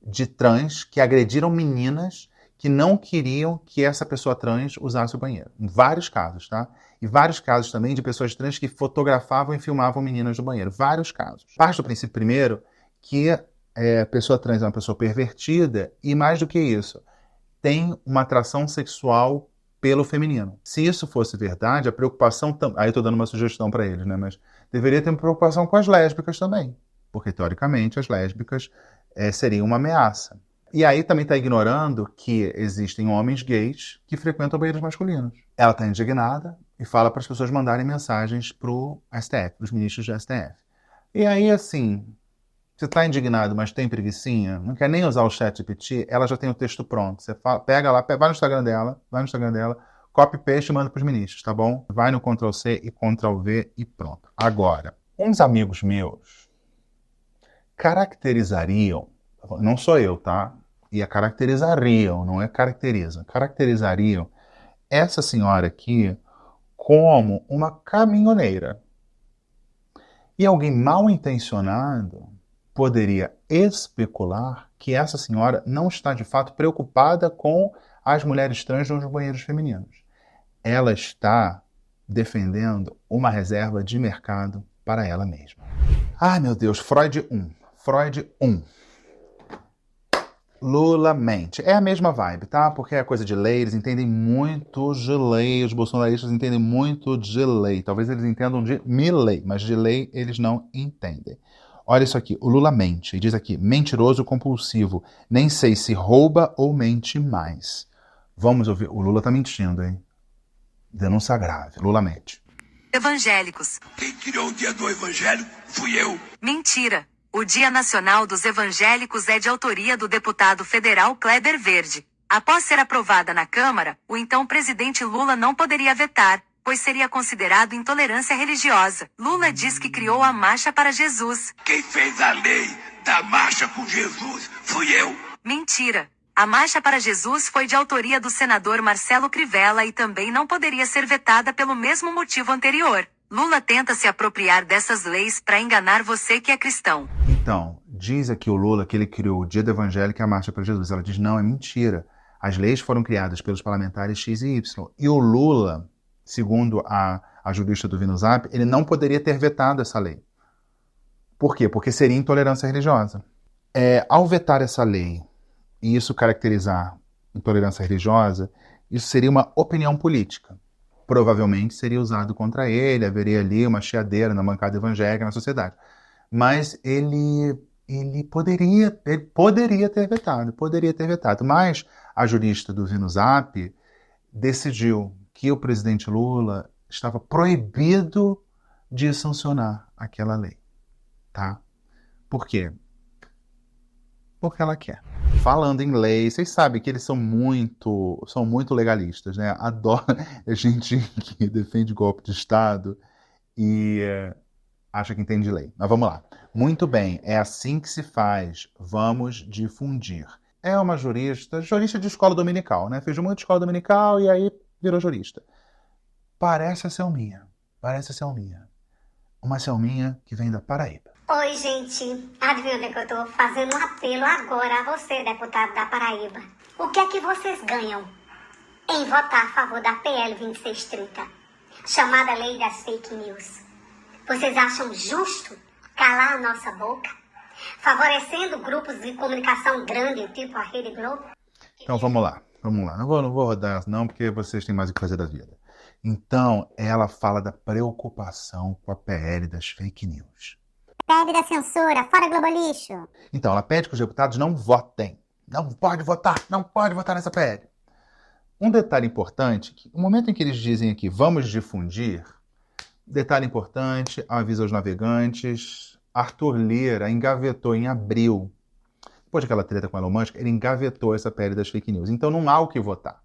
De trans que agrediram meninas que não queriam que essa pessoa trans usasse o banheiro. Vários casos, tá? E vários casos também de pessoas trans que fotografavam e filmavam meninas no banheiro. Vários casos. Parte do princípio, primeiro, que a pessoa trans é uma pessoa pervertida e, mais do que isso, tem uma atração sexual pelo feminino. Se isso fosse verdade, a preocupação... Aí eu estou dando uma sugestão para eles, né? Mas deveria ter uma preocupação com as lésbicas também. Porque, teoricamente, as lésbicas seriam uma ameaça. E aí também está ignorando que existem homens gays que frequentam banheiros masculinos. Ela está indignada e fala para as pessoas mandarem mensagens para o STF, para os ministros do STF. E aí, assim, você está indignado, mas tem preguicinha, não quer nem usar o ChatGPT, ela já tem o texto pronto. Você pega lá, vai no Instagram dela, copy paste e manda para os ministros, tá bom? Vai no Ctrl+C e Ctrl+V e pronto. Agora, uns amigos meus caracterizariam, não sou eu, tá? E caracterizariam, não é caracteriza, caracterizariam essa senhora aqui como uma caminhoneira. E alguém mal intencionado poderia especular que essa senhora não está de fato preocupada com as mulheres trans nos banheiros femininos. Ela está defendendo uma reserva de mercado para ela mesma. Ai, meu Deus, Freud 1. Lula mente. É a mesma vibe, tá? Porque é coisa de lei, eles entendem muito de lei, os bolsonaristas entendem muito de lei. Talvez eles entendam de Milley, mas de lei eles não entendem. Olha isso aqui, o Lula mente, e diz aqui, mentiroso compulsivo, nem sei se rouba ou mente mais. Vamos ouvir, o Lula tá mentindo, hein? Denúncia grave, Lula mente. Evangélicos. Quem criou o dia do evangelho fui eu. Mentira. O Dia Nacional dos Evangélicos é de autoria do deputado federal Kleber Verde. Após ser aprovada na Câmara, o então presidente Lula não poderia vetar, pois seria considerado intolerância religiosa. Lula diz que criou a Marcha para Jesus. Quem fez a lei da Marcha com Jesus fui eu. Mentira. A Marcha para Jesus foi de autoria do senador Marcelo Crivella e também não poderia ser vetada pelo mesmo motivo anterior. Lula tenta se apropriar dessas leis para enganar você que é cristão. Então, diz aqui o Lula que ele criou o Dia do Evangelho e a Marcha para Jesus. Ela diz, não, é mentira. As leis foram criadas pelos parlamentares X e Y. E o Lula, segundo a jurista do Vinozap, ele não poderia ter vetado essa lei. Por quê? Porque seria intolerância religiosa. Ao vetar essa lei e isso caracterizar intolerância religiosa, isso seria uma opinião política. Provavelmente seria usado contra ele, haveria ali uma chiadeira na bancada evangélica, na sociedade. Mas ele poderia ter vetado. Mas a jurista do Vinozap decidiu que o presidente Lula estava proibido de sancionar aquela lei. Tá? Por quê? Porque ela quer. Falando em lei, vocês sabem que eles são muito legalistas, né? Adoro a gente que defende golpe de Estado e acha que entende lei. Mas vamos lá. Muito bem, é assim que se faz. Vamos difundir. É uma jurista de escola dominical, né? Fez muito escola dominical e aí virou jurista. Parece a Selminha. Uma Selminha que vem da Paraíba. Oi, gente. Adivinha onde é que eu tô? Fazendo um apelo agora a você, deputado da Paraíba. O que é que vocês ganham em votar a favor da PL 2630, chamada Lei das Fake News? Vocês acham justo calar a nossa boca, favorecendo grupos de comunicação grande, tipo a Rede Globo? Então vamos lá. Não vou rodar não, porque vocês têm mais o que fazer da vida. Então, ela fala da preocupação com a PL das fake news. PL da censura, fora Globo Lixo. Então, ela pede que os deputados não votem. Não pode votar nessa PL. Um detalhe importante, que no momento em que eles dizem aqui, vamos difundir, detalhe importante, avisa aos navegantes, Arthur Lira engavetou em abril, depois daquela treta com Elon Musk, ele engavetou essa PL das fake news. Então não há o que votar.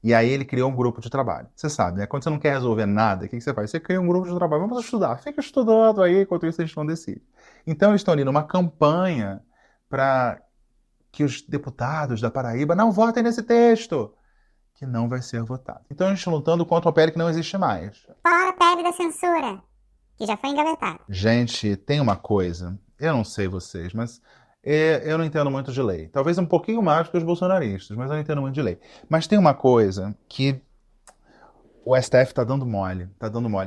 E aí ele criou um grupo de trabalho. Você sabe, né? Quando você não quer resolver nada, o que você faz? Você cria um grupo de trabalho. Vamos estudar. Fica estudando aí, enquanto isso a gente não decide. Então eles estão ali numa campanha para que os deputados da Paraíba não votem nesse texto, que não vai ser votado. Então a gente está lutando contra uma PL que não existe mais. Fora a PL da censura, que já foi engavetada. Gente, tem uma coisa, eu não sei vocês, mas eu não entendo muito de lei. Talvez um pouquinho mais que os bolsonaristas, mas eu não entendo muito de lei. Mas tem uma coisa que o STF está dando mole.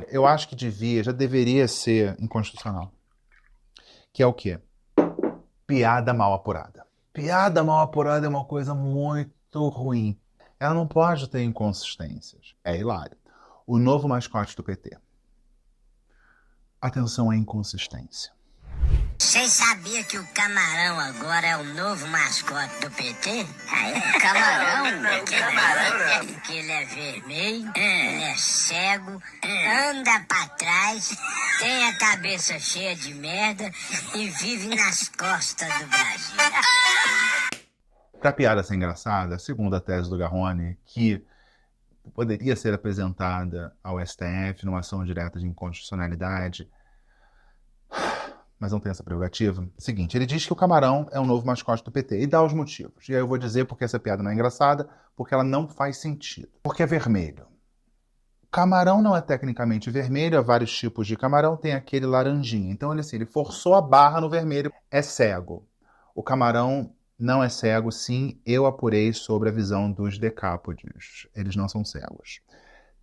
Eu acho que já deveria ser inconstitucional. Que é o quê? Piada mal apurada. Piada mal apurada é uma coisa muito ruim. Ela não pode ter inconsistências. É hilário. O novo mascote do PT. Atenção à inconsistência. Vocês sabiam que o camarão agora é o novo mascote do PT? Camarão? Que ele é vermelho, ele é cego, anda pra trás, tem a cabeça cheia de merda e vive nas costas do Brasil. Pra piada ser engraçada, segundo a tese do Garrone, que poderia ser apresentada ao STF numa ação direta de inconstitucionalidade, mas não tem essa prerrogativa. Seguinte, ele diz que o camarão é o novo mascote do PT e dá os motivos. E aí eu vou dizer porque essa piada não é engraçada, porque ela não faz sentido. Porque é vermelho. O camarão não é tecnicamente vermelho, há vários tipos de camarão, tem aquele laranjinha. Então ele forçou a barra no vermelho, é cego. O camarão não é cego, sim, eu apurei sobre a visão dos decápodes. Eles não são cegos.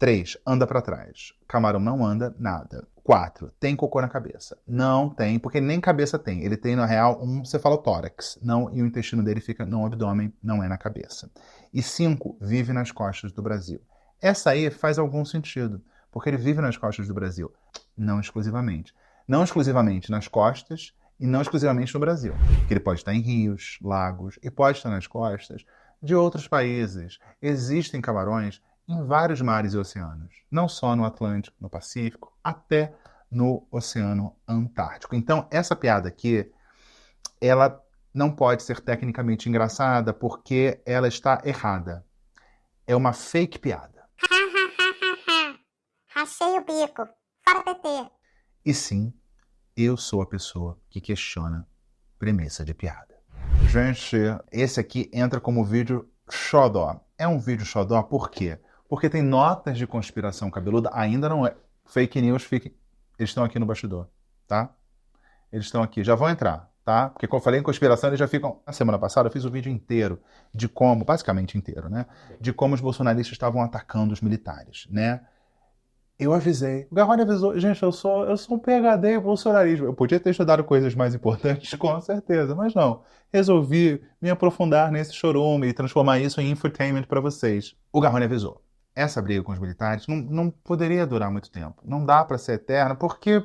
3. Anda para trás. Camarão não anda, nada. 4. Tem cocô na cabeça. Não tem, porque nem cabeça tem. Ele tem, na real, um cefalotórax. Não, e o intestino dele fica no abdômen, não é na cabeça. E 5. Vive nas costas do Brasil. Essa aí faz algum sentido, porque ele vive nas costas do Brasil. Não exclusivamente. Não exclusivamente nas costas e não exclusivamente no Brasil. Porque ele pode estar em rios, lagos e pode estar nas costas de outros países. Existem camarões em vários mares e oceanos, não só no Atlântico, no Pacífico, até no Oceano Antártico. Então, essa piada aqui, ela não pode ser tecnicamente engraçada porque ela está errada. É uma fake piada. Rachei o bico. Fora PT. E sim, eu sou a pessoa que questiona premissa de piada. Gente, esse aqui entra como vídeo xodó. É um vídeo xodó por quê? Porque tem notas de conspiração cabeluda, ainda não é. Fake news, eles estão aqui no bastidor, tá? Eles estão aqui, já vão entrar, tá? Porque como eu falei em conspiração, eles já ficam... Na semana passada eu fiz um vídeo inteiro de como, basicamente inteiro, né? De como os bolsonaristas estavam atacando os militares, né? Eu avisei, o Garrone avisou, gente, eu sou um PhD em bolsonarismo. Eu podia ter estudado coisas mais importantes, com certeza, mas não. Resolvi me aprofundar nesse chorume e transformar isso em infotainment para vocês. O Garrone avisou. Essa briga com os militares não poderia durar muito tempo. Não dá para ser eterna, porque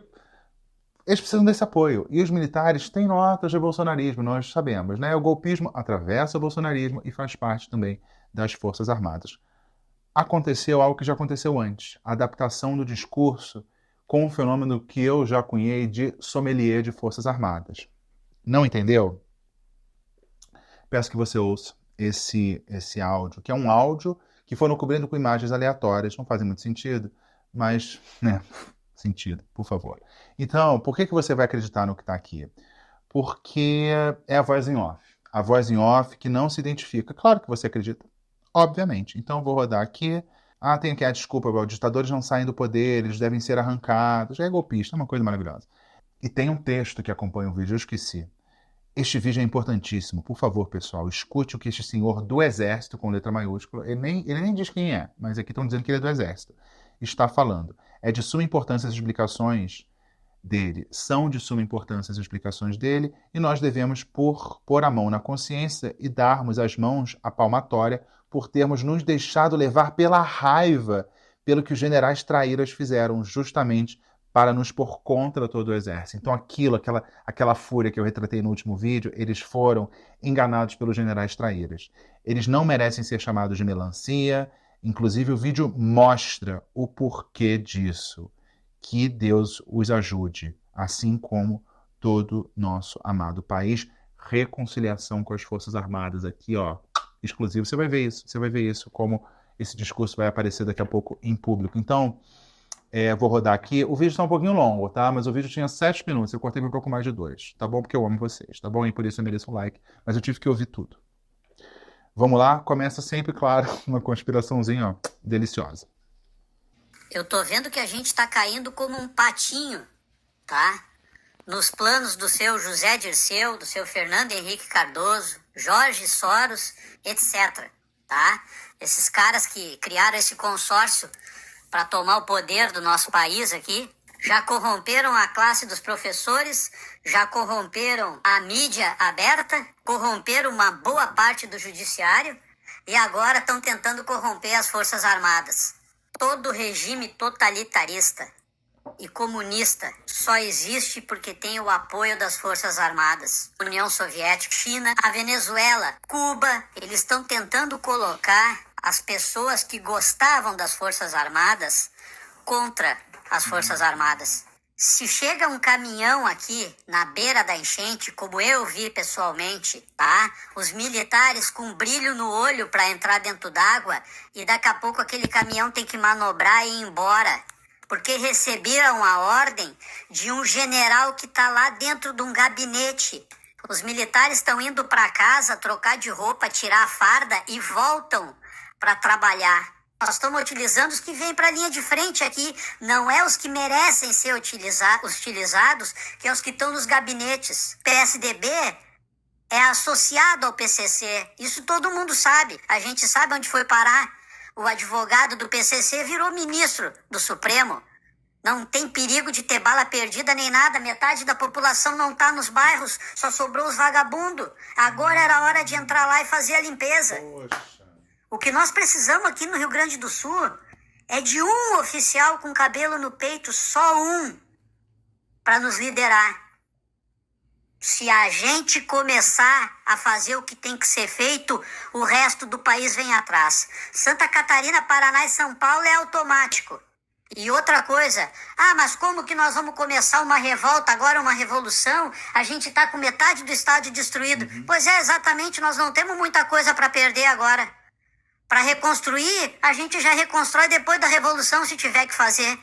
eles precisam desse apoio. E os militares têm notas de bolsonarismo, nós sabemos, né? O golpismo atravessa o bolsonarismo e faz parte também das Forças Armadas. Aconteceu algo que já aconteceu antes. A adaptação do discurso com um fenômeno que eu já cunhei de sommelier de Forças Armadas. Não entendeu? Peço que você ouça esse áudio, que é um áudio que foram cobrindo com imagens aleatórias, não fazem muito sentido, mas, né, sentido, por favor. Então, por que você vai acreditar no que está aqui? Porque é a voz em off. A voz em off que não se identifica. Claro que você acredita, obviamente. Então, eu vou rodar aqui. Tem aqui a desculpa, os ditadores não saem do poder, eles devem ser arrancados. Já é golpista, é uma coisa maravilhosa. E tem um texto que acompanha o vídeo, eu esqueci. Este vídeo é importantíssimo. Por favor, pessoal, escute o que este senhor do Exército, com letra maiúscula, ele nem diz quem é, mas aqui estão dizendo que ele é do Exército, está falando. É de suma importância as explicações dele. São de suma importância as explicações dele e nós devemos pôr a mão na consciência e darmos as mãos à palmatória por termos nos deixado levar pela raiva pelo que os generais traíras fizeram justamente para nos pôr contra todo o exército. Então aquela fúria que eu retratei no último vídeo, eles foram enganados pelos generais traíras. Eles não merecem ser chamados de melancia, inclusive o vídeo mostra o porquê disso. Que Deus os ajude, assim como todo nosso amado país. Reconciliação com as Forças Armadas aqui, ó, exclusivo. Você vai ver isso, como esse discurso vai aparecer daqui a pouco em público. Então, vou rodar aqui. O vídeo está um pouquinho longo, tá? Mas o vídeo tinha 7 minutos, eu cortei um pouco mais de 2, tá bom? Porque eu amo vocês, tá bom? E por isso eu mereço um like, mas eu tive que ouvir tudo. Vamos lá? Começa sempre, claro, uma conspiraçãozinha, ó, deliciosa. Eu tô vendo que a gente tá caindo como um patinho, tá? Nos planos do seu José Dirceu, do seu Fernando Henrique Cardoso, Jorge Soros, etc, tá? Esses caras que criaram esse consórcio para tomar o poder do nosso país aqui, já corromperam a classe dos professores, já corromperam a mídia aberta, corromperam uma boa parte do judiciário e agora estão tentando corromper as Forças Armadas. Todo regime totalitarista e comunista só existe porque tem o apoio das Forças Armadas. União Soviética, China, a Venezuela, Cuba, eles estão tentando colocar as pessoas que gostavam das Forças Armadas contra as Forças Armadas. Se chega um caminhão aqui na beira da enchente, como eu vi pessoalmente, tá? Os militares com brilho no olho para entrar dentro d'água e daqui a pouco aquele caminhão tem que manobrar e ir embora, porque receberam a ordem de um general que está lá dentro de um gabinete. Os militares estão indo para casa trocar de roupa, tirar a farda e voltam para trabalhar. Nós estamos utilizando os que vêm para a linha de frente aqui, não é os que merecem ser utilizados, que é os que estão nos gabinetes. PSDB é associado ao PCC, isso todo mundo sabe. A gente sabe onde foi parar. O advogado do PCC virou ministro do Supremo. Não tem perigo de ter bala perdida nem nada, metade da população não está nos bairros, só sobrou os vagabundos. Agora era a hora de entrar lá e fazer a limpeza. Poxa. O que nós precisamos aqui no Rio Grande do Sul é de um oficial com cabelo no peito, só um, para nos liderar. Se a gente começar a fazer o que tem que ser feito, o resto do país vem atrás. Santa Catarina, Paraná e São Paulo é automático. E outra coisa, mas como que nós vamos começar uma revolta agora, uma revolução? A gente está com metade do estado destruído. Pois é, exatamente, nós não temos muita coisa para perder agora. Para reconstruir, a gente já reconstrói depois da revolução, se tiver que fazer.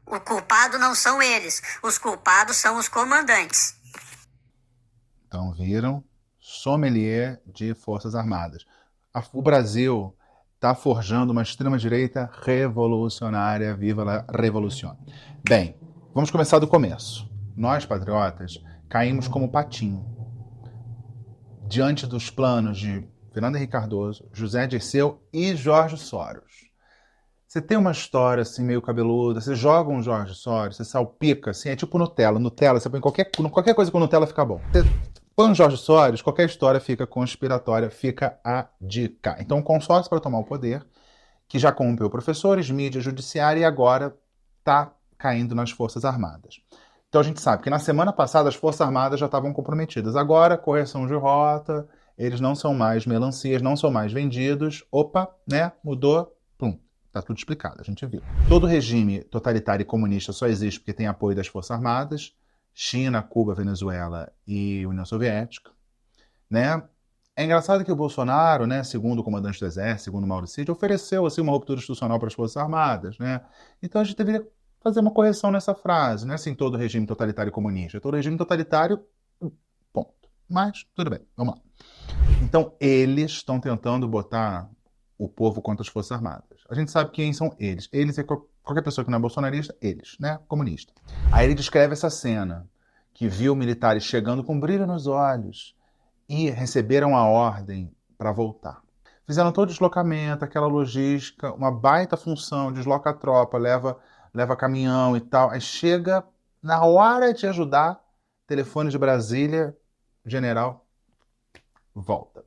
O culpado não são eles, os culpados são os comandantes. Então viram, sommelier de Forças Armadas. O Brasil está forjando uma extrema-direita revolucionária, viva a revolução. Bem, vamos começar do começo. Nós, patriotas, caímos como patinho diante dos planos de Fernando Henrique Cardoso, José Dirceu e Jorge Soros. Você tem uma história assim meio cabeluda, você joga um Jorge Soros, você salpica, assim, é tipo Nutella. Nutella, você põe qualquer coisa com Nutella fica bom. Você põe um Jorge Soros, qualquer história fica conspiratória, fica a dica. Então, um consórcio para tomar o poder, que já corrompeu professores, mídia, judiciária e agora está caindo nas Forças Armadas. Então a gente sabe que na semana passada as Forças Armadas já estavam comprometidas. Agora, correção de rota, eles não são mais melancias, não são mais vendidos. Opa, né? Mudou. Pum. Tá tudo explicado, a gente viu. Todo regime totalitário e comunista só existe porque tem apoio das Forças Armadas. China, Cuba, Venezuela e União Soviética. Né? É engraçado que o Bolsonaro, né, segundo o comandante do Exército, segundo o Mauro Cid, ofereceu assim, uma ruptura institucional para as Forças Armadas. Né? Então a gente deveria fazer uma correção nessa frase. Não é assim todo regime totalitário e comunista. Todo regime totalitário, ponto. Mas, tudo bem, vamos lá. Então, eles estão tentando botar o povo contra as Forças Armadas. A gente sabe quem são eles. Eles é qualquer pessoa que não é bolsonarista, eles, né? Comunista. Aí ele descreve essa cena, que viu militares chegando com brilho nos olhos e receberam a ordem para voltar. Fizeram todo o deslocamento, aquela logística, uma baita função, desloca a tropa, leva caminhão e tal. Aí chega, na hora de ajudar, telefone de Brasília, general, volta.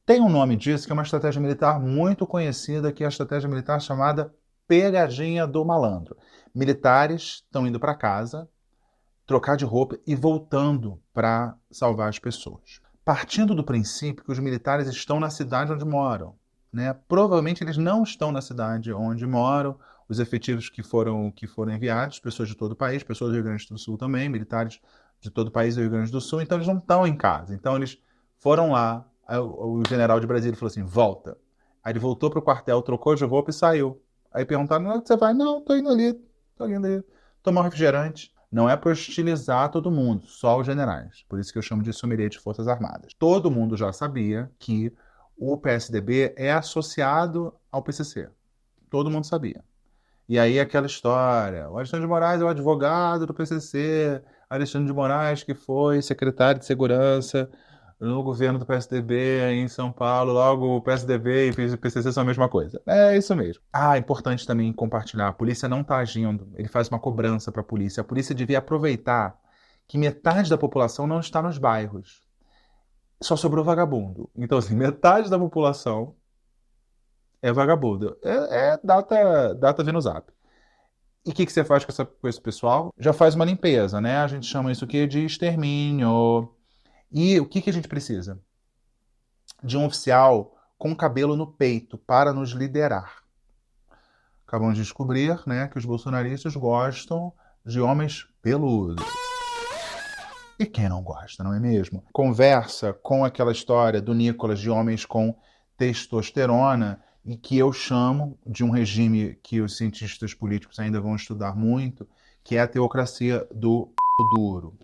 Tem um nome disso que é uma estratégia militar muito conhecida, que é a estratégia militar chamada pegadinha do malandro. Militares estão indo para casa, trocar de roupa e voltando para salvar as pessoas. Partindo do princípio que os militares estão na cidade onde moram. Né? Provavelmente eles não estão na cidade onde moram, os efetivos que foram enviados, pessoas de todo o país, pessoas do Rio Grande do Sul também, militares de todo o país do Rio Grande do Sul, então eles não estão em casa. Então eles foram lá, aí o general de Brasília falou assim, volta. Aí ele voltou para o quartel, trocou de roupa e saiu. Aí perguntaram, onde você vai? Não, tô indo ali, tomar um refrigerante. Não é para hostilizar todo mundo, só os generais. Por isso que eu chamo de sommelier de Forças Armadas. Todo mundo já sabia que o PSDB é associado ao PCC. Todo mundo sabia. E aí aquela história, o Alexandre de Moraes é o advogado do PCC, Alexandre de Moraes que foi secretário de Segurança no governo do PSDB em São Paulo, logo o PSDB e o PCC são a mesma coisa. É isso mesmo. É importante também compartilhar, a polícia não está agindo, ele faz uma cobrança para a polícia devia aproveitar que metade da população não está nos bairros. Só sobrou vagabundo. Então, assim, metade da população é vagabundo. Data vê no Zap. E o que você faz com esse pessoal? Já faz uma limpeza, né? A gente chama isso aqui de extermínio. E o que a gente precisa? De um oficial com cabelo no peito para nos liderar. Acabamos de descobrir, né, que os bolsonaristas gostam de homens peludos. E quem não gosta, não é mesmo? Conversa com aquela história do Nicolas de homens com testosterona, e que eu chamo de um regime que os cientistas políticos ainda vão estudar muito, que é a teocracia do duro.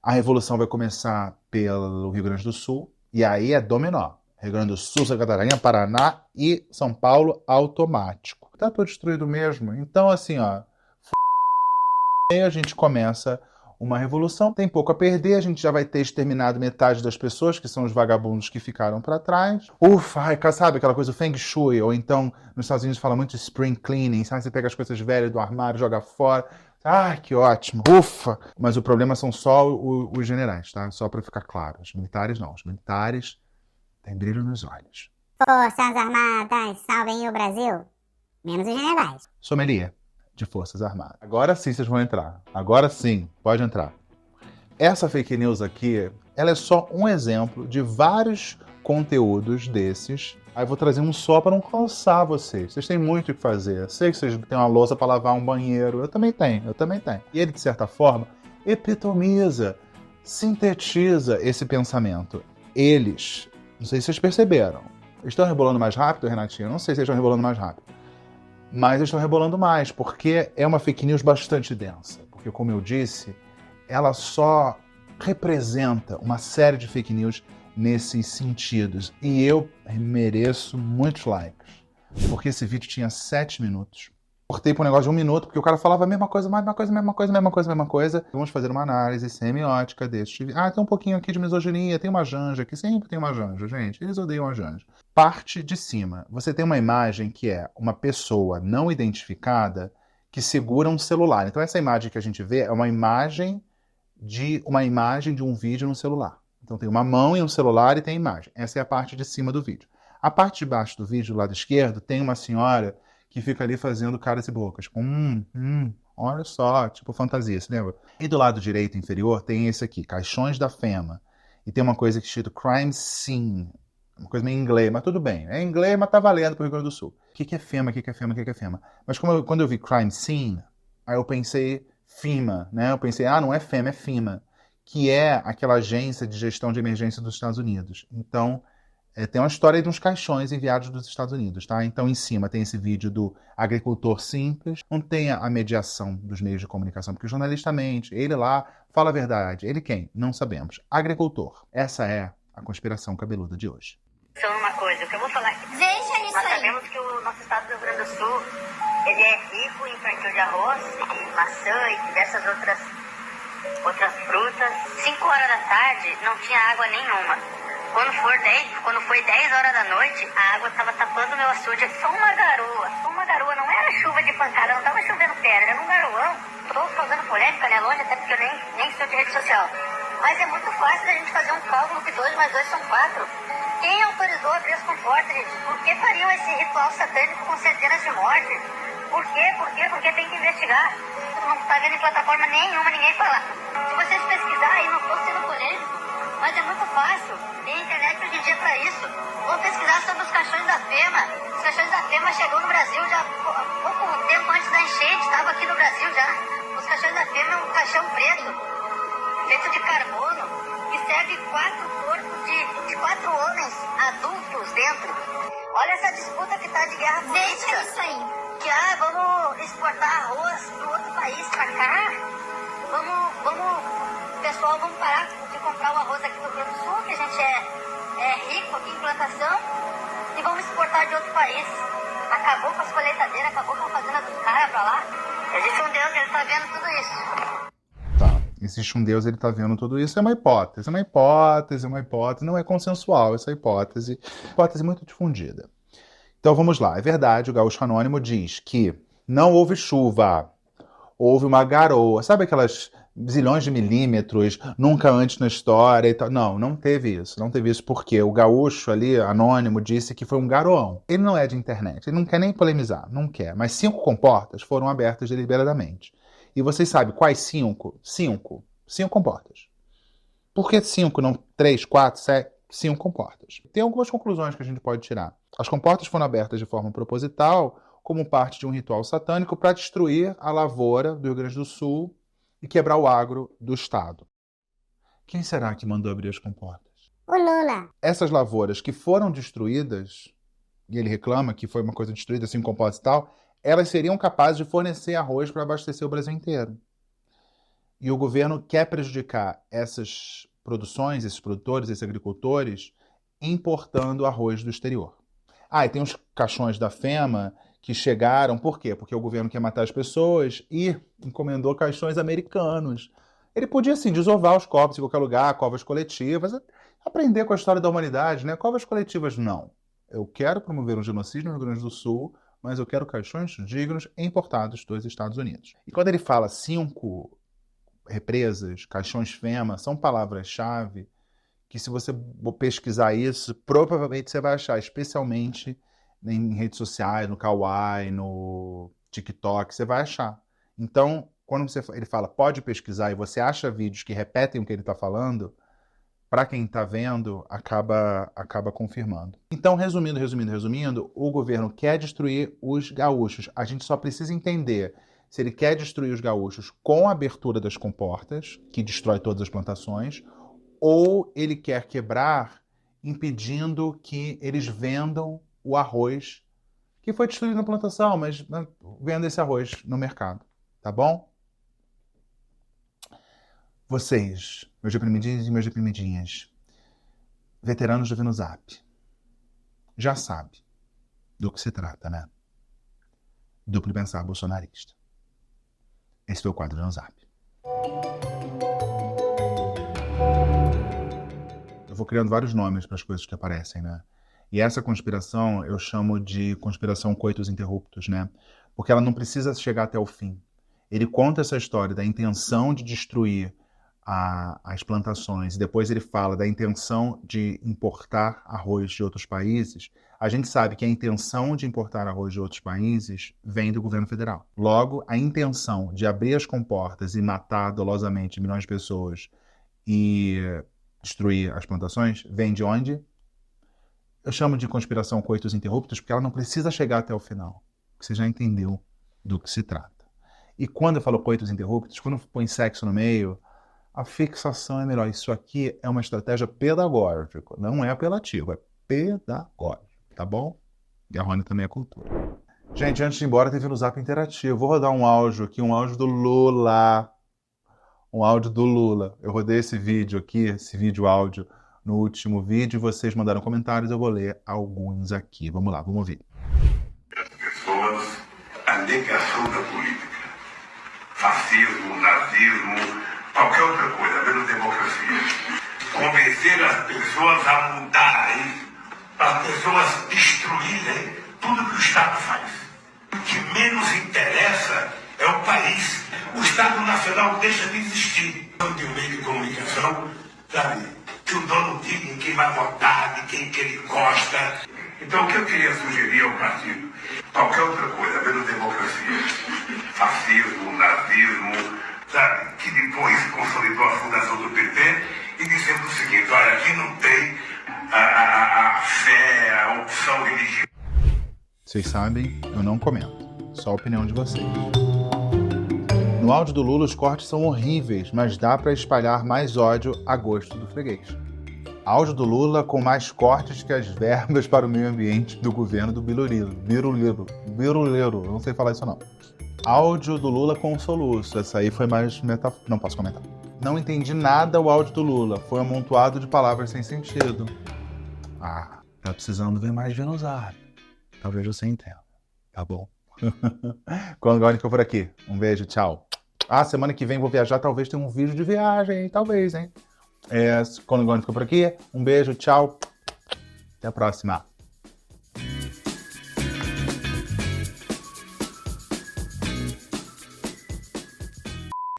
A revolução vai começar pelo Rio Grande do Sul, e aí é dominó. Rio Grande do Sul, Santa Catarina, Paraná e São Paulo automático. Tá tudo destruído mesmo. Então, assim, ó, aí a gente começa uma revolução, tem pouco a perder, a gente já vai ter exterminado metade das pessoas, que são os vagabundos que ficaram para trás. Ufa, sabe aquela coisa do Feng Shui, ou então nos Estados Unidos fala muito de spring cleaning, sabe? Você pega as coisas velhas do armário, joga fora. Ah, que ótimo, ufa! Mas o problema são só os generais, tá? Só para ficar claro, os militares não, os militares têm brilho nos olhos. Forças Armadas, salvem o Brasil. Menos os generais. Sommelier de Forças Armadas. Agora sim vocês vão entrar. Agora sim, pode entrar. Essa fake news aqui, ela é só um exemplo de vários conteúdos desses. Aí eu vou trazer um só para não cansar vocês. Vocês têm muito o que fazer. Eu sei que vocês têm uma louça para lavar um banheiro. Eu também tenho. E ele, de certa forma, epitomiza, sintetiza esse pensamento. Eles, não sei se vocês perceberam, estão rebolando mais rápido, Renatinho? Não sei se eles estão rebolando mais rápido. Mas eles estão rebolando mais, porque é uma fake news bastante densa. Porque, como eu disse, ela só representa uma série de fake news nesses sentidos. E eu mereço muitos likes. Porque esse vídeo tinha 7 minutos. Cortei para um negócio de 1 minuto, porque o cara falava a mesma coisa. Vamos fazer uma análise semiótica deste vídeo. Ah, tem um pouquinho aqui de misoginia, tem uma janja aqui. Sempre tem uma janja, gente. Eles odeiam a janja. Parte de cima. Você tem uma imagem que é uma pessoa não identificada que segura um celular. Então essa imagem que a gente vê é uma imagem de um vídeo no celular. Então tem uma mão e um celular e tem a imagem. Essa é a parte de cima do vídeo. A parte de baixo do vídeo, do lado esquerdo, tem uma senhora que fica ali fazendo caras e bocas. Olha só, tipo fantasia, se lembra? E do lado direito inferior tem esse aqui, Caixões da Fema. E tem uma coisa que é escrito Crime Scene. Uma coisa meio em inglês, mas tudo bem. É em inglês, mas tá valendo pro Rio Grande do Sul. O que é FEMA? Mas quando eu vi Crime Scene, aí eu pensei FEMA, né? Eu pensei, não é FEMA, é FEMA. Que é aquela agência de gestão de emergência dos Estados Unidos. Então, tem uma história de uns caixões enviados dos Estados Unidos, tá? Então, em cima tem esse vídeo do agricultor simples, não tem a mediação dos meios de comunicação, porque o jornalista mente, ele lá fala a verdade. Ele quem? Não sabemos. Agricultor. Essa é a conspiração cabeluda de hoje. Só uma coisa, o que eu vou falar aqui. Veja isso Nós aí. sabemos que o nosso estado do Rio Grande do Sul, ele é rico em plantio de arroz, e maçã e diversas outras frutas. 5 horas da tarde não tinha água nenhuma. Quando foi 10 horas da noite, a água estava tapando o meu açude. Só uma garoa, não era chuva de pancada, não estava chovendo pedra, era um garoão. Estou causando polêmica, né? Longe, até porque eu nem sou de rede social. Mas é muito fácil a gente fazer um cálculo que 2 mais 2 são 4. Quem autorizou abrir as comportas, gente? Por que fariam esse ritual satânico com centenas de mortes? Por quê? Porque tem que investigar. Não está vendo em plataforma nenhuma, ninguém fala. Se vocês pesquisarem, aí, não estou sendo polêmico, mas é muito fácil. Tem internet hoje em dia para isso. Vou pesquisar sobre os caixões da FEMA. Os caixões da FEMA chegou no Brasil já pouco tempo antes da enchente, estava aqui no Brasil já. Os caixões da FEMA é um caixão preto, feito de carbono, que serve 4 corpos de 4 homens adultos dentro. Olha essa disputa que tá de guerra política. Veja isso aí. Que vamos exportar arroz do outro país para cá. Pessoal, vamos parar de comprar o arroz aqui do Rio Grande do Sul, que a gente é rico aqui em plantação, e vamos exportar de outro país. Acabou com as colheitadeiras, acabou com a fazenda dos caras pra lá. Existe um Deus, ele tá vendo tudo isso. Tá, existe um Deus, ele tá vendo tudo isso. É uma hipótese, não é consensual essa hipótese muito difundida. Então vamos lá, é verdade, o Gaúcho Anônimo diz que não houve chuva, houve uma garoa. Sabe aquelas zilhões de milímetros, nunca antes na história e tal. Não teve isso. Não teve isso porque o gaúcho ali, anônimo, disse que foi um garoão. Ele não é de internet, ele não quer nem polemizar, não quer. Mas 5 comportas foram abertas deliberadamente. E vocês sabem quais 5? 5 comportas. Por que 5, não 3, 4, 7? 5 comportas. Tem algumas conclusões que a gente pode tirar. As comportas foram abertas de forma proposital, como parte de um ritual satânico para destruir a lavoura do Rio Grande do Sul e quebrar o agro do estado. Quem será que mandou abrir as comportas? O Lula. Essas lavouras que foram destruídas, e ele reclama que foi uma coisa destruída, assim, comportas e tal, elas seriam capazes de fornecer arroz para abastecer o Brasil inteiro. E o governo quer prejudicar essas produções, esses produtores, esses agricultores, importando arroz do exterior. E tem os caixões da FEMA que chegaram, por quê? Porque o governo quer matar as pessoas e encomendou caixões americanos. Ele podia, assim, desovar os corpos em qualquer lugar, covas coletivas, aprender com a história da humanidade, né? Covas coletivas, não. Eu quero promover um genocídio no Rio Grande do Sul, mas eu quero caixões dignos importados dos Estados Unidos. E quando ele fala 5 represas, caixões FEMA, são palavras-chave que, se você pesquisar isso, provavelmente você vai achar, especialmente em redes sociais, no Kawaii, no TikTok, você vai achar. Então, quando ele fala pode pesquisar e você acha vídeos que repetem o que ele está falando, para quem está vendo, acaba confirmando. Então, resumindo, o governo quer destruir os gaúchos. A gente só precisa entender se ele quer destruir os gaúchos com a abertura das comportas, que destrói todas as plantações, ou ele quer quebrar, impedindo que eles vendam o arroz que foi destruído na plantação, mas venda esse arroz no mercado, tá bom? Vocês, meus deprimidinhos e meus deprimidinhas, veteranos do Vinozap, já sabe do que se trata, né? Duplo pensar bolsonarista. Esse foi o quadro do Zap. Eu vou criando vários nomes para as coisas que aparecem, né? E essa conspiração eu chamo de conspiração coitus interruptus, né? Porque ela não precisa chegar até o fim. Ele conta essa história da intenção de destruir as plantações, e depois ele fala da intenção de importar arroz de outros países. A gente sabe que a intenção de importar arroz de outros países vem do governo federal. Logo, a intenção de abrir as comportas e matar dolosamente milhões de pessoas e destruir as plantações vem de onde? Eu chamo de conspiração coitus interruptus porque ela não precisa chegar até o final. Você já entendeu do que se trata. E quando eu falo coitus interruptus, quando põe sexo no meio, a fixação é melhor. Isso aqui é uma estratégia pedagógica, não é apelativo, é pedagógico, tá bom? E a Rony também é cultura. Gente, antes de ir embora, teve no Zap interativo. Vou rodar um áudio aqui, um áudio do Lula. Um áudio do Lula. Eu rodei esse vídeo aqui, esse vídeo áudio, no último vídeo. Vocês mandaram comentários, eu vou ler alguns aqui. Vamos lá, vamos ouvir. As pessoas, a negação da política. Fascismo, nazismo, qualquer outra coisa, menos democracia. Convencer as pessoas a mudarem, as pessoas destruírem tudo que o Estado faz. O que menos interessa é o país. O Estado Nacional deixa de existir. Não tem um meio de comunicação, sabe? Que o dono diga em quem vai votar, de quem que ele gosta. Então o que eu queria sugerir ao partido, qualquer outra coisa, menos democracia. Fascismo, nazismo, sabe? Que depois consolidou a fundação do PT e dizendo o seguinte, olha, aqui não tem a fé, a opção religiosa. Vocês sabem, eu não comento. Só a opinião de vocês. No áudio do Lula, os cortes são horríveis, mas dá para espalhar mais ódio a gosto do freguês. Áudio do Lula com mais cortes que as verbas para o meio ambiente do governo do Biruliro. Biruliro, eu não sei falar isso não. Áudio do Lula com soluço. Essa aí foi mais não posso comentar. Não entendi nada o áudio do Lula. Foi um amontoado de palavras sem sentido. Tá precisando ver mais Vinozap. Talvez você entenda. Tá bom? Quando agora ficou por aqui. Um beijo, tchau. Semana que vem vou viajar. Talvez tenha um vídeo de viagem, talvez, hein? Quando agora ficou por aqui. Um beijo, tchau. Até a próxima.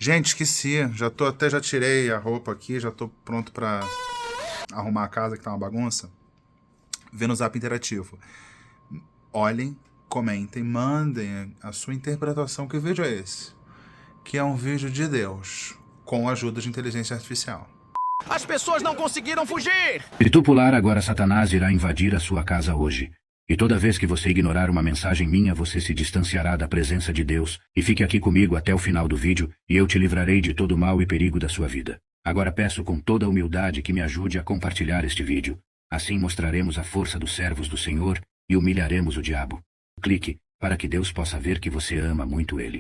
Gente, esqueci. Já tirei a roupa aqui, já tô pronto pra arrumar a casa que tá uma bagunça. Vê no Zap Interativo. Olhem, comentem, mandem a sua interpretação. Que vídeo é esse? Que é um vídeo de Deus, com a ajuda de inteligência artificial. As pessoas não conseguiram fugir! Se tu pular agora, Satanás irá invadir a sua casa hoje. E toda vez que você ignorar uma mensagem minha, você se distanciará da presença de Deus. E fique aqui comigo até o final do vídeo, e eu te livrarei de todo o mal e perigo da sua vida. Agora peço com toda a humildade que me ajude a compartilhar este vídeo. Assim mostraremos a força dos servos do Senhor e humilharemos o diabo. Clique, para que Deus possa ver que você ama muito ele.